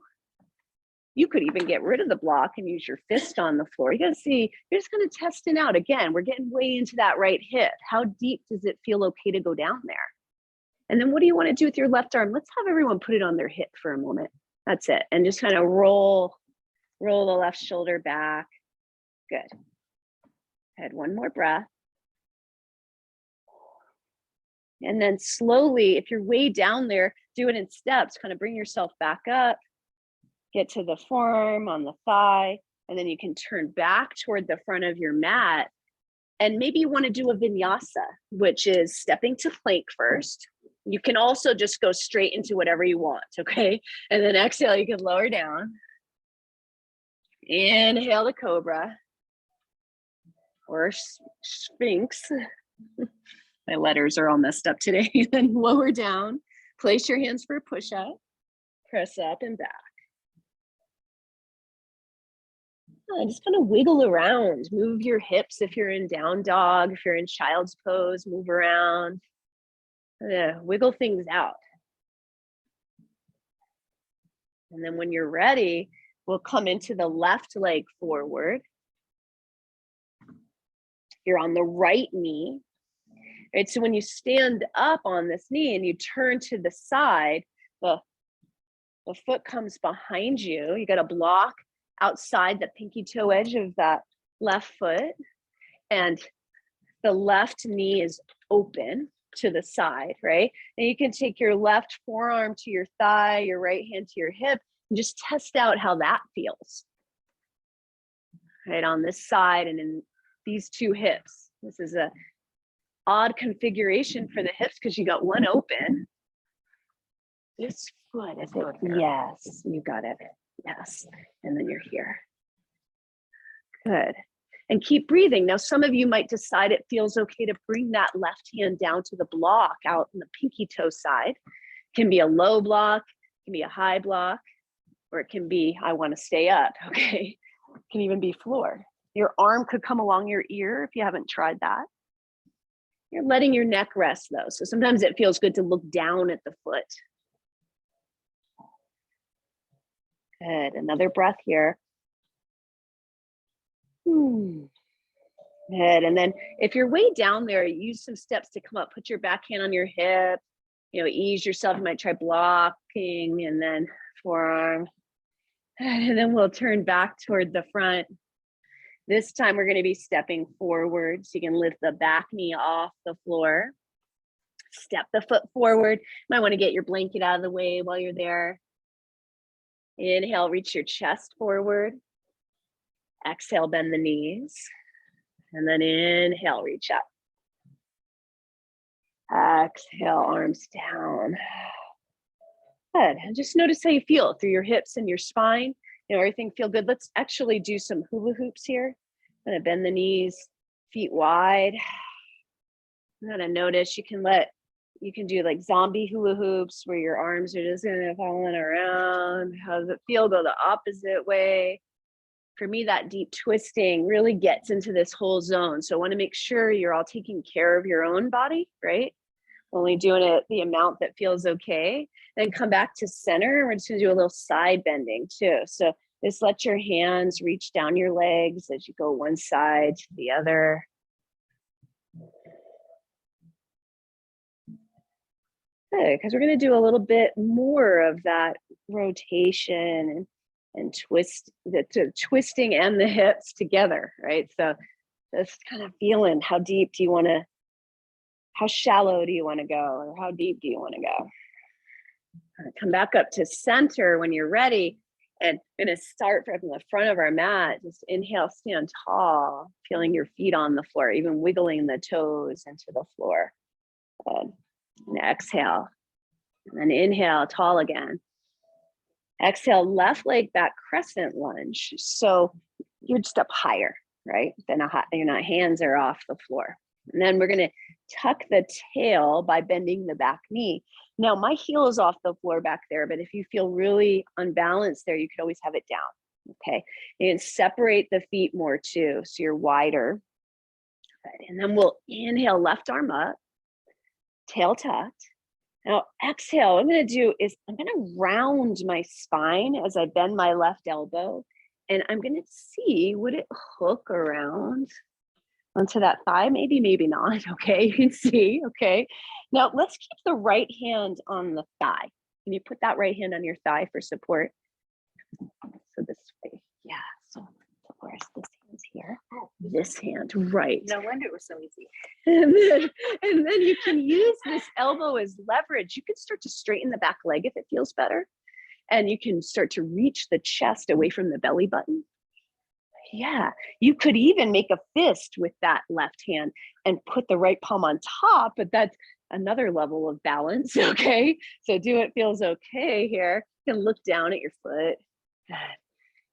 You could even get rid of the block and use your fist on the floor. You got to see, you're just kind of testing out. Again, we're getting way into that right hip. How deep does it feel okay to go down there? And then what do you want to do with your left arm? Let's have everyone put it on their hip for a moment. That's it. And just kind of roll the left shoulder back. Good. Good. One more breath. And then slowly, if you're way down there, do it in steps. Kind of bring yourself back up. Get to the forearm on the thigh. And then you can turn back toward the front of your mat. And maybe you want to do a vinyasa, which is stepping to plank first. You can also just go straight into whatever you want, okay? And then exhale, you can lower down. Inhale to cobra or sphinx. My letters are all messed up today. Then lower down, place your hands for a push-up, press up and back. Just kind of wiggle around, move your hips if you're in down dog, if you're in child's pose, move around. Wiggle things out. And then when you're ready, we'll come into the left leg forward. You're on the right knee. Right, so when you stand up on this knee and you turn to the side, the foot comes behind you. You got a block outside the pinky toe edge of that left foot. And the left knee is open to the side, right? And you can take your left forearm to your thigh, your right hand to your hip, and just test out how that feels. Right, on this side and in these two hips. This is a odd configuration for the hips because you got one open. This foot is it? Yes, you got it. Yes, and then you're here. Good. And keep breathing. Now, some of you might decide it feels okay to bring that left hand down to the block out in the pinky toe side. It can be a low block, it can be a high block, or it can be, I want to stay up, okay? It can even be floor. Your arm could come along your ear if you haven't tried that. You're letting your neck rest though. So sometimes it feels good to look down at the foot. Good, another breath here. Good, and then if you're way down there, use some steps to come up. Put your back hand on your hip, ease yourself. You might try blocking and then forearm. And then we'll turn back toward the front. This time we're going to be stepping forward. So you can lift the back knee off the floor. Step the foot forward. You might want to get your blanket out of the way while you're there. Inhale, reach your chest forward. Exhale, bend the knees. And then inhale, reach up. Exhale, arms down. Good. And just notice how you feel through your hips and your spine. Everything feel good. Let's actually do some hula hoops here. I'm gonna bend the knees, feet wide. I'm gonna notice you can let You can do like zombie hula hoops where your arms are just kind of falling around. How does it feel? Go the opposite way. For me, that deep twisting really gets into this whole zone. So I want to make sure you're all taking care of your own body, right? Only doing it the amount that feels okay. Then come back to center. We're just going to do a little side bending too. So just let your hands reach down your legs as you go one side to the other. Good, because we're going to do a little bit more of that rotation and twist, the twisting and the hips together, right? So just kind of feeling how deep do you want to, how shallow do you want to go, or how deep do you want to go? Come back up to center when you're ready. And we're going to start from the front of our mat. Just inhale, stand tall, feeling your feet on the floor, even wiggling the toes into the floor. Good. And exhale. And then inhale, tall again. Exhale, left leg back crescent lunge. So you're just up higher, right? Then your hands are off the floor. And then we're going to tuck the tail by bending the back knee. Now, my heel is off the floor back there, but if you feel really unbalanced there, you could always have it down, okay? And separate the feet more too, so you're wider. Good. And then we'll inhale, left arm up, tail tucked. Now, exhale, what I'm going to do is I'm going to round my spine as I bend my left elbow, and I'm going to see, would it hook around onto that thigh? Maybe, maybe not. Okay, you can see. Okay, now let's keep the right hand on the thigh. Can you put that right hand on your thigh for support? So this way, yeah. So where's this hand here? This hand, right. No wonder it was so easy. And then you can use this elbow as leverage. You can start to straighten the back leg if it feels better. And you can start to reach the chest away from the belly button. Yeah, you could even make a fist with that left hand and put the right palm on top, but that's another level of balance, okay? So do it feels okay here. You can look down at your foot. Good.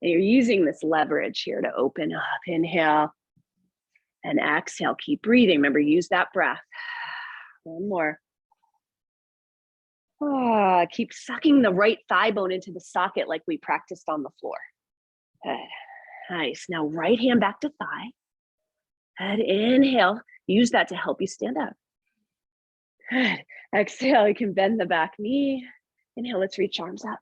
And you're using this leverage here to open up. Inhale and exhale. Keep breathing. Remember, use that breath. One more. Keep sucking the right thigh bone into the socket like we practiced on the floor. Good. Nice. Now right hand back to thigh. Good. Inhale. Use that to help you stand up. Good. Exhale. You can bend the back knee. Inhale. Let's reach arms up.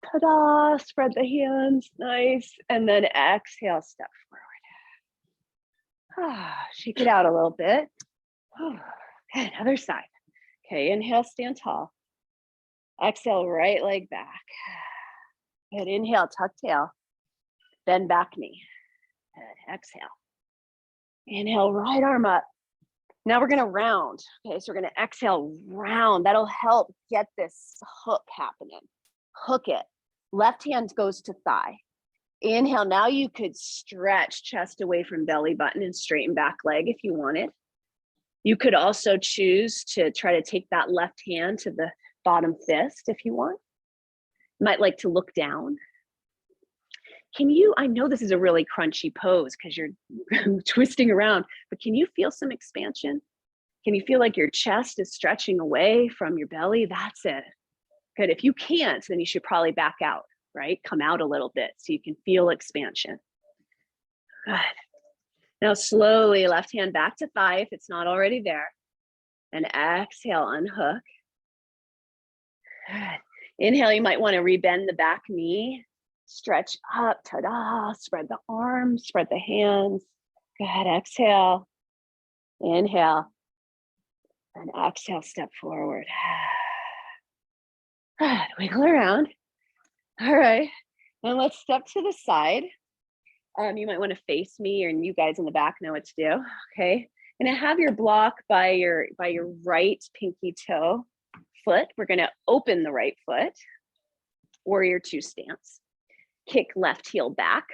Ta-da! Spread the hands. Nice. And then exhale. Step forward. Shake it out a little bit. Good. Other side. Okay. Inhale. Stand tall. Exhale. Right leg back. Good. Inhale. Tuck tail. Bend back knee. Good. Exhale. Inhale, right arm up. Now we're going to round. Okay, so we're going to exhale, round. That'll help get this hook happening. Hook it. Left hand goes to thigh. Inhale. Now you could stretch chest away from belly button and straighten back leg if you wanted. You could also choose to try to take that left hand to the bottom fist if you want. You might like to look down. Can you, I know this is a really crunchy pose because you're twisting around, but can you feel some expansion? Can you feel like your chest is stretching away from your belly? That's it. Good. If you can't, then you should probably back out, right? Come out a little bit so you can feel expansion. Good. Now slowly left hand back to thigh if it's not already there. And exhale, unhook. Good. Inhale, you might want to rebend the back knee. Stretch up, ta-da, spread the arms, spread the hands. Good, exhale, inhale, and exhale, step forward. Good, wiggle around. All right, and let's step to the side. You might want to face me, and you guys in the back know what to do, okay? And have your block by your right pinky toe foot. We're gonna open the right foot, warrior two stance. Kick left heel back.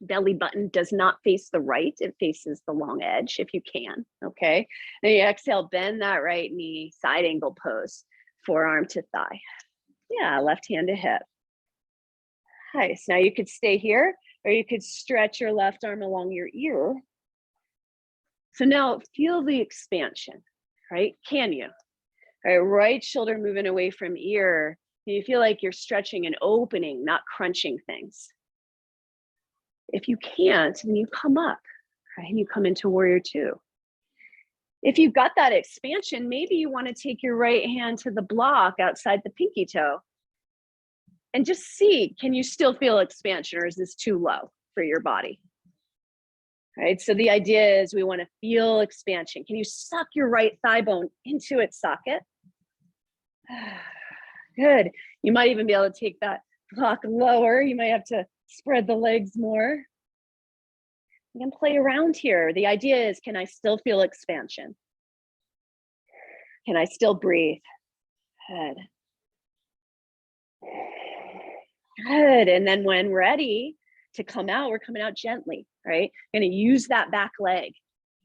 Belly button does not face the right, it faces the long edge if you can, okay? Then you exhale, bend that right knee, side angle pose, forearm to thigh. Yeah, left hand to hip. Nice, now you could stay here or you could stretch your left arm along your ear. So now feel the expansion, right? Can you? All right, right shoulder moving away from ear. You feel like you're stretching and opening, not crunching things. If you can't, then you come up, right? And you come into warrior two. If you've got that expansion, maybe you want to take your right hand to the block outside the pinky toe and just see, can you still feel expansion, or is this too low for your body? Right, so the idea is we want to feel expansion. Can you suck your right thigh bone into its socket? Good. You might even be able to take that block lower. You might have to spread the legs more. You can play around here. The idea is, can I still feel expansion? Can I still breathe? Good. Good. And then when ready to come out, we're coming out gently, right? Going to use that back leg.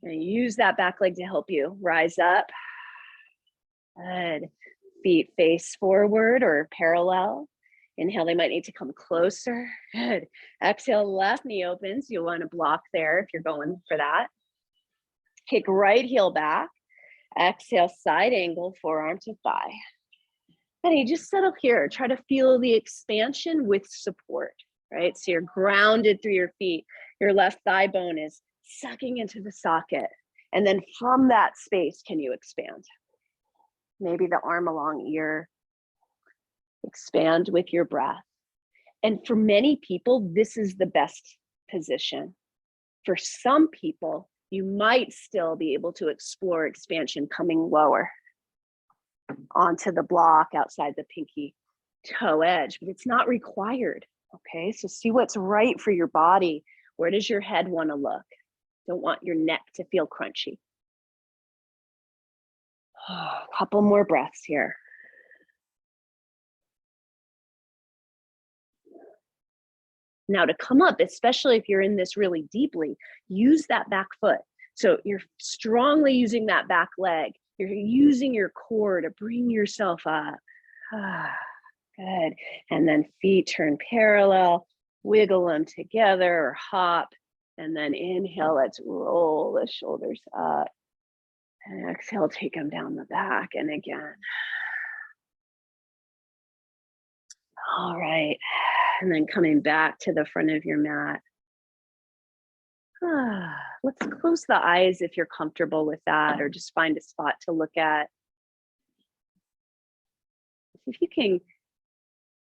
Going to use that back leg to help you rise up. Good. Feet face forward or parallel. Inhale, they might need to come closer. Good. Exhale, left knee opens. You'll want to block there if you're going for that. Kick right heel back. Exhale, side angle, forearm to thigh. And you just settle here. Try to feel the expansion with support, right? So you're grounded through your feet. Your left thigh bone is sucking into the socket. And then from that space, can you expand? Maybe the arm along ear. Expand with your breath. And for many people, this is the best position. For some people, you might still be able to explore expansion coming lower onto the block outside the pinky toe edge, but it's not required. Okay, so see what's right for your body. Where does your head want to look? Don't want your neck to feel crunchy. A couple more breaths here. Now to come up, especially if you're in this really deeply, use that back foot. So you're strongly using that back leg. You're using your core to bring yourself up. Good. And then feet turn parallel, wiggle them together or hop. And then inhale, let's roll the shoulders up. And exhale, take them down the back. And again. All right. And then coming back to the front of your mat. Let's close the eyes if you're comfortable with that, or just find a spot to look at. If you can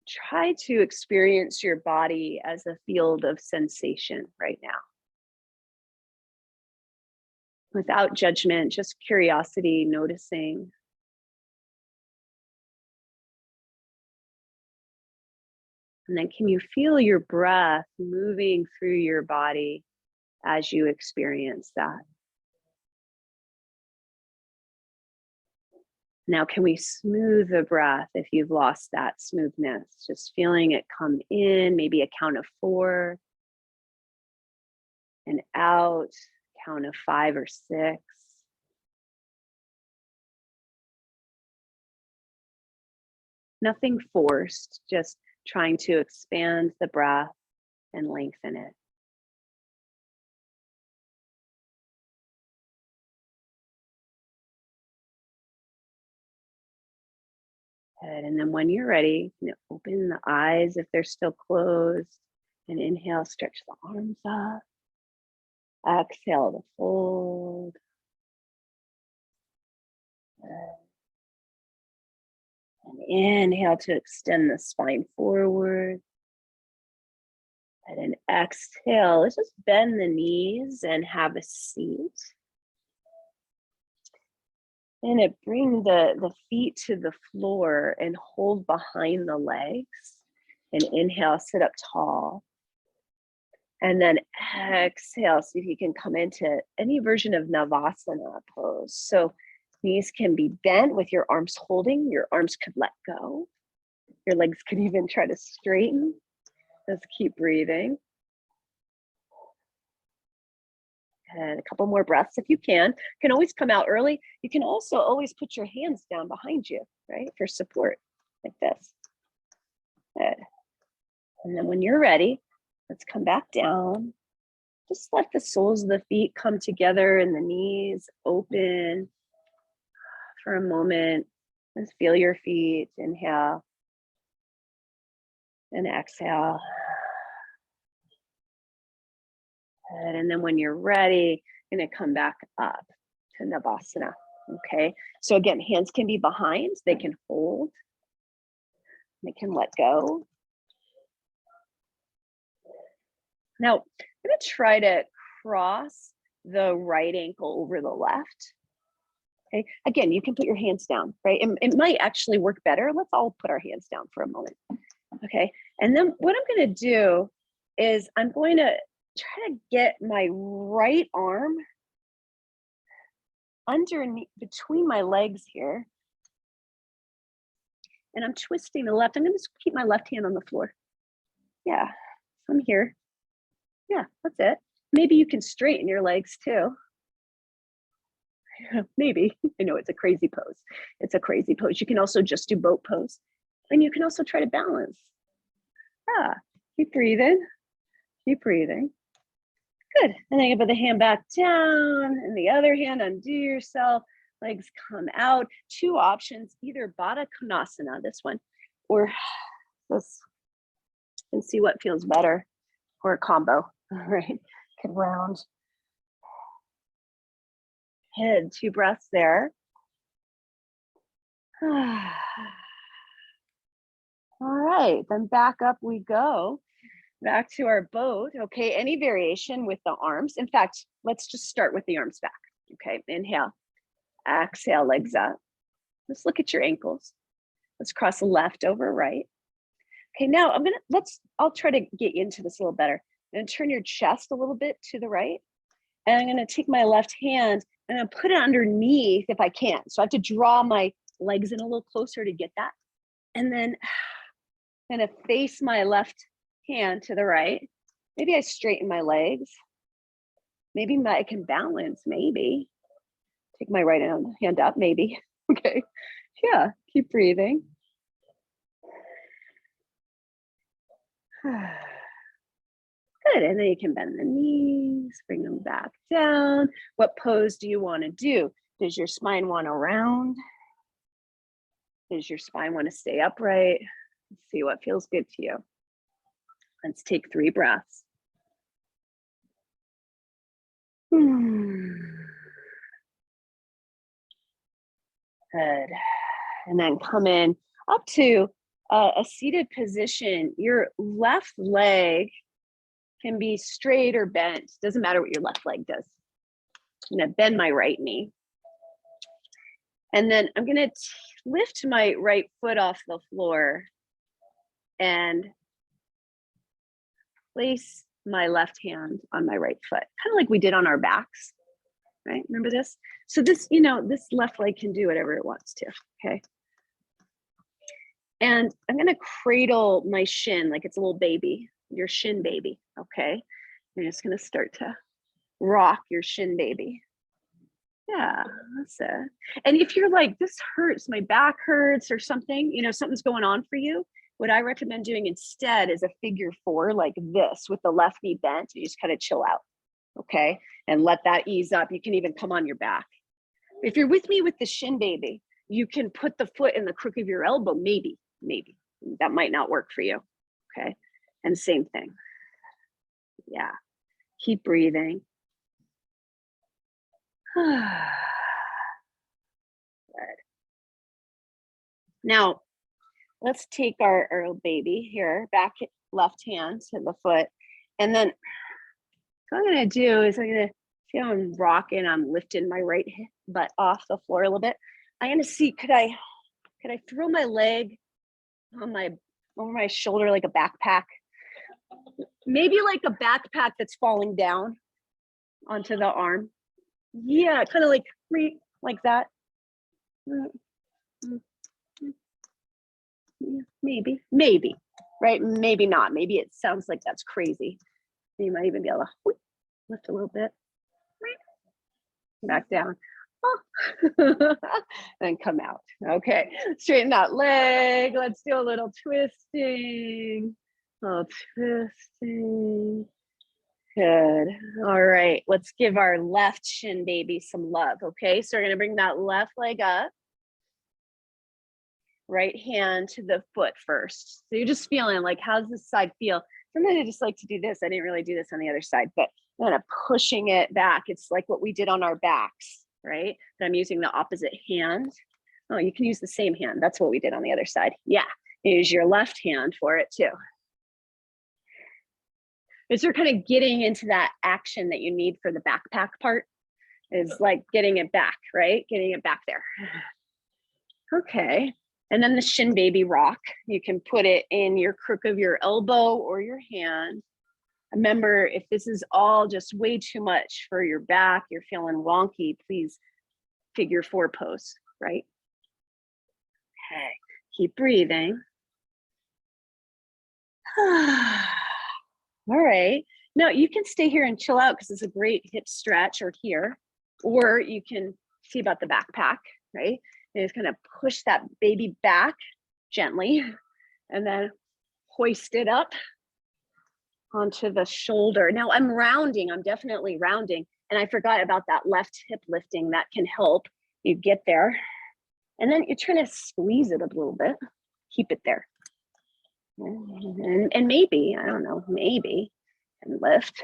try to experience your body as a field of sensation right now. Without judgment, just curiosity, noticing. And then can you feel your breath moving through your body as you experience that? Now, can we smooth the breath if you've lost that smoothness? Just feeling it come in, maybe a count of 4. And out, count of 5 or 6. Nothing forced, just trying to expand the breath and lengthen it. Good. And then when you're ready, open the eyes if they're still closed. And inhale, stretch the arms up. Exhale to fold. And inhale to extend the spine forward. And then exhale, let's just bend the knees and have a seat. And bring the feet to the floor and hold behind the legs. And inhale, sit up tall. And then exhale, see if you can come into any version of Navasana pose. So knees can be bent with your arms holding. Your arms could let go. Your legs could even try to straighten. Let's keep breathing. And a couple more breaths if you can. You can always come out early. You can also always put your hands down behind you, right, for support, like this. Good. And then when you're ready, let's come back down. Just let the soles of the feet come together and the knees open. for a moment. Just feel your feet. Inhale and exhale. Good. And then when you're ready, you're going to come back up to Navasana. Okay. So again, hands can be behind. They can hold. They can let go. Now, I'm going to try to cross the right ankle over the left. Okay. Again, you can put your hands down, right? It might actually work better. Let's all put our hands down for a moment. Okay. And then what I'm going to do is I'm going to try to get my right arm underneath between my legs here. And I'm twisting the left. I'm going to keep my left hand on the floor. Yeah. I'm here. Yeah, that's it. Maybe you can straighten your legs too. Maybe. I know it's a crazy pose. It's a crazy pose. You can also just do boat pose. And you can also try to balance. Yeah, keep breathing. Keep breathing. Good. And then you put the hand back down and the other hand undo yourself. Legs come out. Two options, either Baddha Konasana, this one, or this, and see what feels better, or a combo. All right. Good round. Head, 2 breaths there. All right, then back up we go. Back to our boat. Okay, any variation with the arms. In fact, let's just start with the arms back. Okay, inhale, exhale, legs up. Just look at your ankles. Let's cross left over right. Okay, now I'll try to get into this a little better. I'm gonna turn your chest a little bit to the right. And I'm gonna take my left hand and I'll put it underneath if I can. So I have to draw my legs in a little closer to get that. And then I'm gonna face my left hand to the right. Maybe I straighten my legs. Maybe I can balance, maybe. Take my right hand up, maybe. Okay, yeah, keep breathing. Good, and then you can bend the knees, bring them back down. What pose do you want to do? Does your spine want to round? Does your spine want to stay upright? Let's see what feels good to you. Let's take 3 breaths. Good. And then come in up to a seated position. Your left leg can be straight or bent. Doesn't matter what your left leg does. I'm gonna bend my right knee. And then I'm gonna lift my right foot off the floor and place my left hand on my right foot, kind of like we did on our backs, right? Remember this? So this, this left leg can do whatever it wants to, okay? And I'm gonna cradle my shin like it's a little baby, your shin baby, okay? You're just gonna start to rock your shin baby. Yeah, that's it. And if you're like, this hurts, my back hurts or something, something's going on for you, what I recommend doing instead is a figure 4 like this with the left knee bent. You just kind of chill out, okay? And let that ease up. You can even come on your back. If you're with me with the shin baby, you can put the foot in the crook of your elbow, maybe. That might not work for you, okay? And same thing. Yeah, keep breathing. Good. Now, let's take our baby here, back left hand to the foot. And then what I'm gonna do is I'm rocking, I'm lifting my right butt off the floor a little bit. I'm gonna see, could I throw my leg over my shoulder like a backpack? Maybe like a backpack that's falling down onto the arm. Yeah, kind of like that. Maybe, right? Maybe not. Maybe it sounds like that's crazy. You might even be able to lift a little bit. Back down. And come out. Okay, straighten that leg. Let's do a little twisting. Good. All right, let's give our left shin baby some love. Okay, so we're gonna bring that left leg up. right hand to the foot first. So you're just feeling like, how's this side feel? Sometimes I just like to do this. I didn't really do this on the other side, but I'm kind of pushing it back. It's like what we did on our backs, right? But I'm using the opposite hand. Oh, you can use the same hand. That's what we did on the other side. Yeah, use your left hand for it too. As you're kind of getting into that action that you need for the backpack part, is like getting it back, right? Getting it back there. Okay. And then the shin baby rock, you can put it in your crook of your elbow or your hand. Remember, if this is all just way too much for your back, you're feeling wonky, please figure 4 pose, right? Okay, keep breathing. All right. Now you can stay here and chill out because it's a great hip stretch or here, or you can see about the backpack, right? And just kind of push that baby back gently and then hoist it up onto the shoulder. Now I'm rounding, I'm definitely rounding. And I forgot about that left hip lifting. That can help you get there. And then you're trying to squeeze it a little bit, keep it there. And maybe, I don't know, maybe, and lift.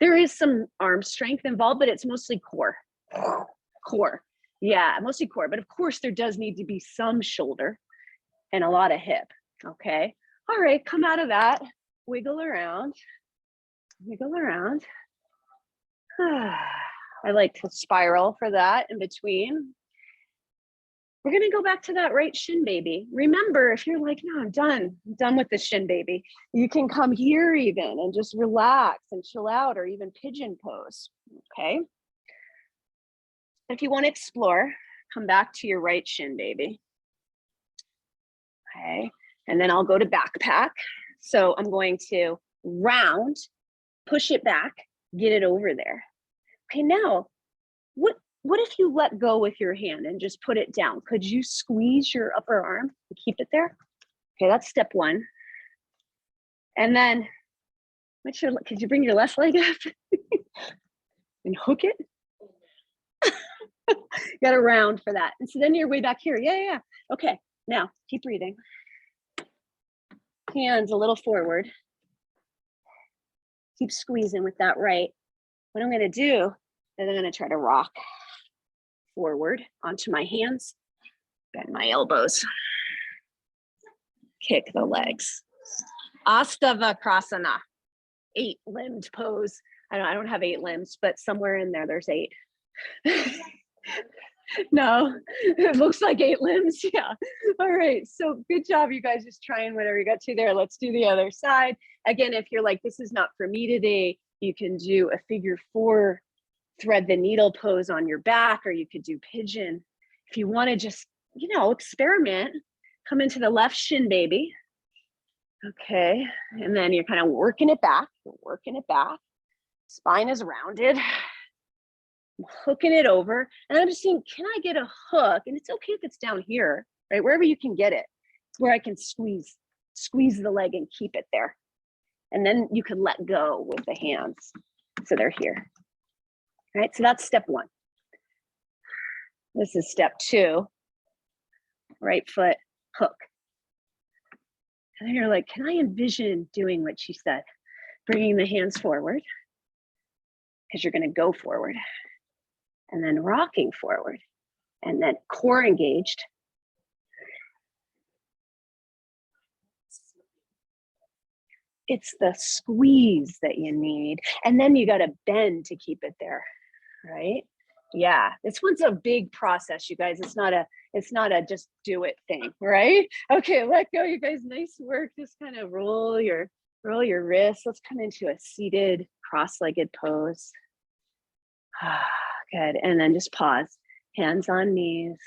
There is some arm strength involved, but it's mostly core. Core. Yeah, mostly core. But of course, there does need to be some shoulder and a lot of hip. Okay. All right, come out of that. Wiggle around. Wiggle around. I like to spiral for that in between. We're going to go back to that right shin baby. Remember, if you're like, no, I'm done with the shin baby, you can come here even and just relax and chill out, or even pigeon pose. Okay. If you want to explore, come back to your right shin baby. Okay. And then I'll go to backpack. So I'm going to round, push it back, get it over there. Okay. Now, what if you let go with your hand and just put it down? Could you squeeze your upper arm and keep it there? Okay, that's step 1. And then, could you bring your left leg up and hook it? You got to round for that. And so then you're way back here. Yeah. Okay, now keep breathing. Hands a little forward. Keep squeezing with that right. What I'm going to do is I'm going to try to rock forward onto my hands, bend my elbows, kick the legs. Astavakrasana, 8-limbed pose. I don't have 8 limbs, but somewhere in there, there's 8. No, it looks like 8 limbs. Yeah. All right. So good job, you guys. Just trying whatever you got to there. Let's do the other side. Again, if you're like, this is not for me today, you can do a figure 4 thread the needle pose on your back, or you could do pigeon. If you want to just, experiment, come into the left shin baby. Okay. And then you're kind of working it back. Spine is rounded. I'm hooking it over. And I'm just seeing, can I get a hook? And it's okay if it's down here, right? Wherever you can get it, where I can squeeze the leg and keep it there. And then you can let go with the hands. So they're here. All right, so that's step 1. This is step 2. Right foot, hook. And then you're like, can I envision doing what she said? Bringing the hands forward, because you're going to go forward. And then rocking forward. And then core engaged. It's the squeeze that you need. And then you got to bend to keep it there, right? Yeah, this one's a big process, you guys. It's not a just do it thing, right? Okay, let go, you guys. Nice work. Just kind of roll your wrists. Let's come into a seated cross-legged pose. Good. And then just pause. Hands on knees.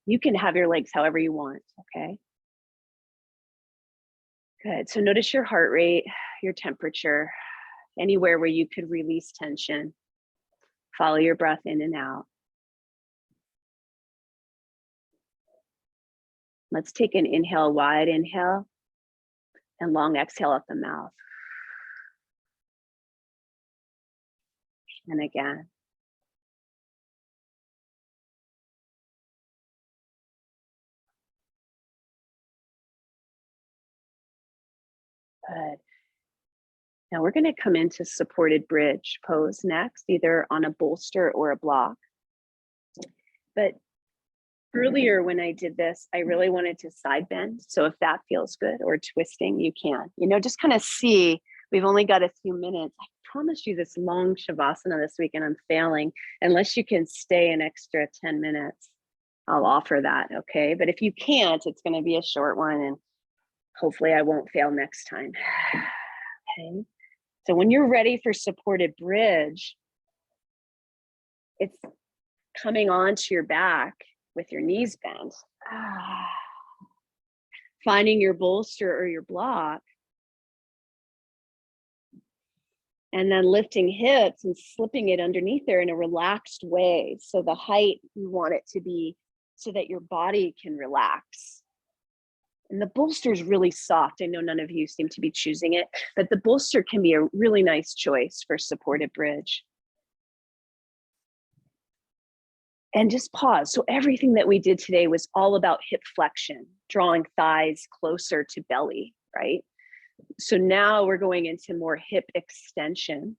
You can have your legs however you want, okay? Good. So notice your heart rate, your temperature, anywhere where you could release tension. Follow your breath in and out. Let's take an inhale, wide inhale, and long exhale out the mouth. And again. Good. Now we're going to come into supported bridge pose next, either on a bolster or a block. But earlier when I did this, I really wanted to side bend. So if that feels good, or twisting, you can. Just kind of see, we've only got a few minutes. I promised you this long Shavasana this week and I'm failing. Unless you can stay an extra 10 minutes, I'll offer that, okay? But if you can't, it's going to be a short one and hopefully I won't fail next time. Okay. So when you're ready for supported bridge, it's coming onto your back with your knees bent. Finding your bolster or your block. And then lifting hips and slipping it underneath there in a relaxed way. So the height you want it to be so that your body can relax. And the bolster is really soft. I know none of you seem to be choosing it, but the bolster can be a really nice choice for supported bridge. And just pause. So everything that we did today was all about hip flexion, drawing thighs closer to belly, right? So now we're going into more hip extension.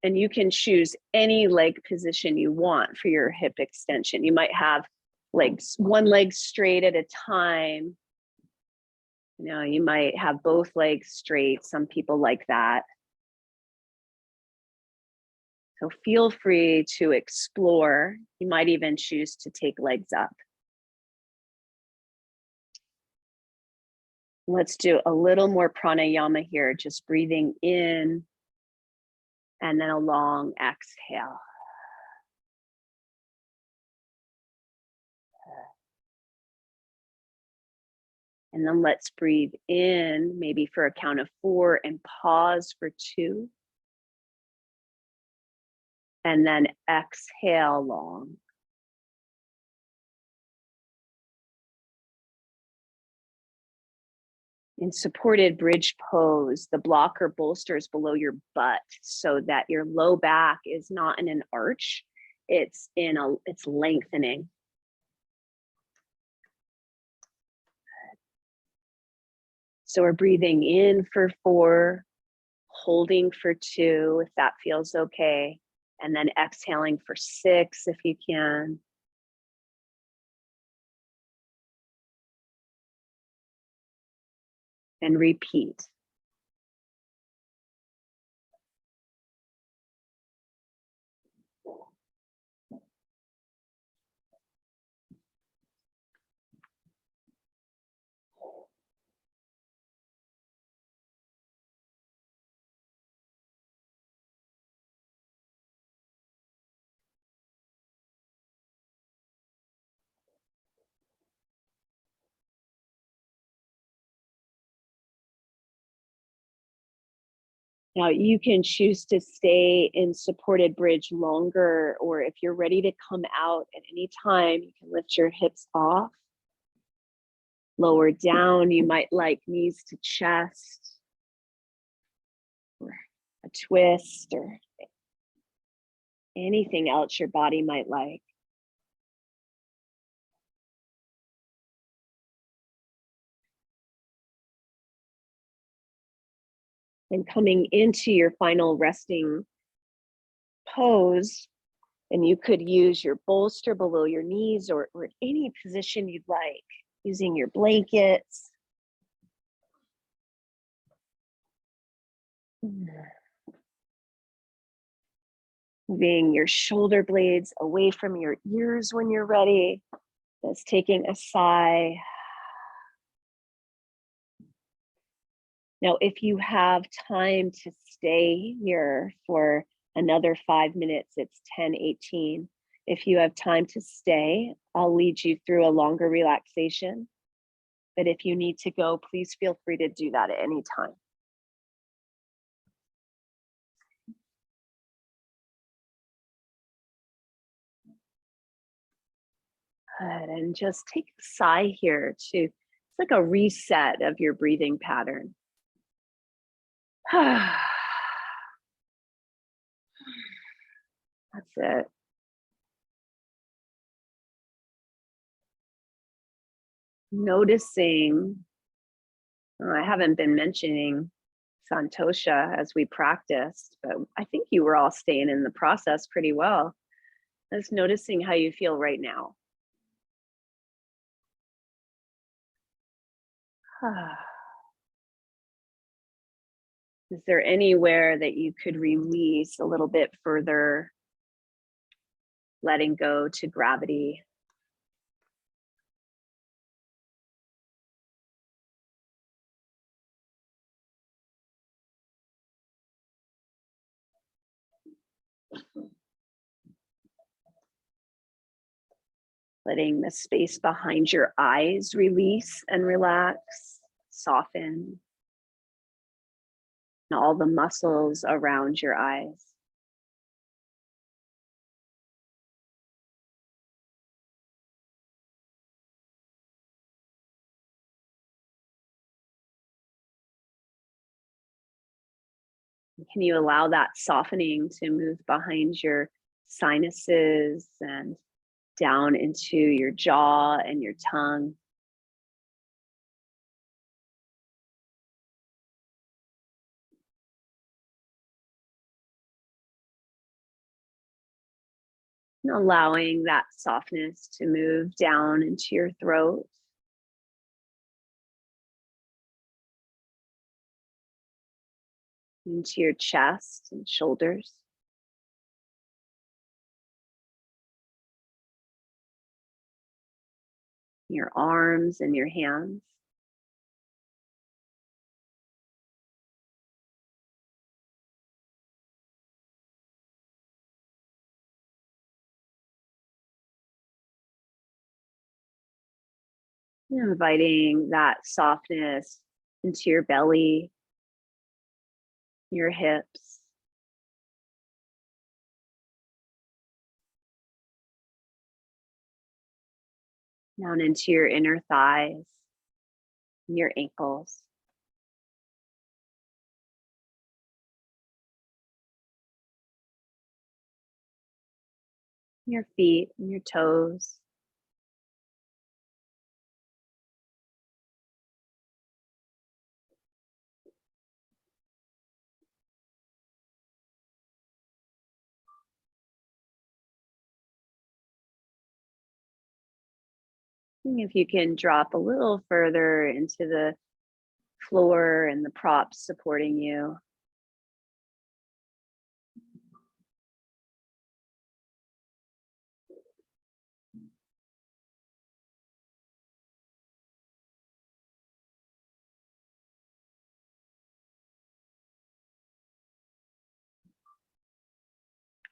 And you can choose any leg position you want for your hip extension. You might have one leg straight at a time. You might have both legs straight. Some people like that. So feel free to explore. You might even choose to take legs up. Let's do a little more pranayama here, just breathing in and then a long exhale. And then let's breathe in, maybe for a count of 4 and pause for 2. And then exhale long. In supported bridge pose, the blocker bolsters below your butt so that your low back is not in an arch, it's lengthening. So we're breathing in for 4, holding for 2 if that feels okay, and then exhaling for 6 if you can. And repeat. Now you can choose to stay in supported bridge longer, or if you're ready to come out at any time, you can lift your hips off, lower down. You might like knees to chest, or a twist, or anything else your body might like. And coming into your final resting pose, and you could use your bolster below your knees or any position you'd like, using your blankets. Moving your shoulder blades away from your ears when you're ready. Just taking a sigh. Now, if you have time to stay here for another 5 minutes, it's 10:18. If you have time to stay, I'll lead you through a longer relaxation. But if you need to go, please feel free to do that at any time. Good. And just take a sigh here it's like a reset of your breathing pattern. That's it. Noticing I haven't been mentioning Santosha as we practiced, but I think you were all staying in the process pretty well. Just noticing how you feel right now. Is there anywhere that you could release a little bit further, letting go to gravity? Letting the space behind your eyes release and relax, soften, and all the muscles around your eyes. Can you allow that softening to move behind your sinuses and down into your jaw and your tongue? And allowing that softness to move down into your throat, into your chest and shoulders. Your arms and your hands. And inviting that softness into your belly, your hips, down into your inner thighs, your ankles. Your feet and your toes. And if you can drop a little further into the floor and the props supporting you.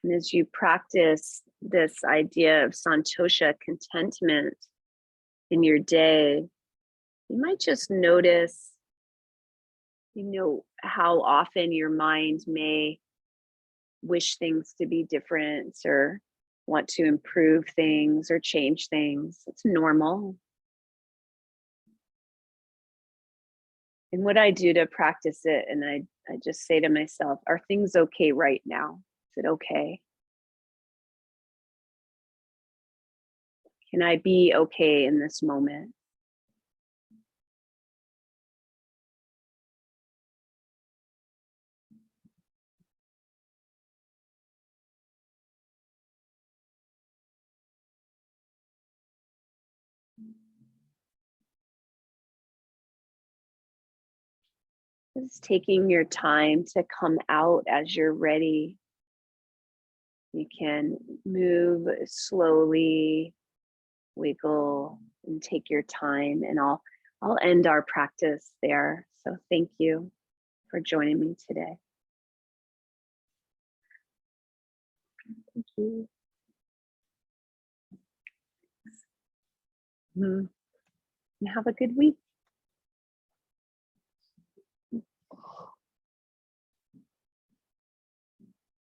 And as you practice this idea of Santosha, contentment in your day, you might just notice, how often your mind may wish things to be different or want to improve things or change things. It's normal. And what I do to practice it, and I just say to myself, are things okay right now? Is it okay? Can I be okay in this moment? Just taking your time to come out as you're ready. You can move slowly, wiggle, and take your time, and I'll end our practice there. So thank you for joining me today. Thank you. Mhm. And have a good week.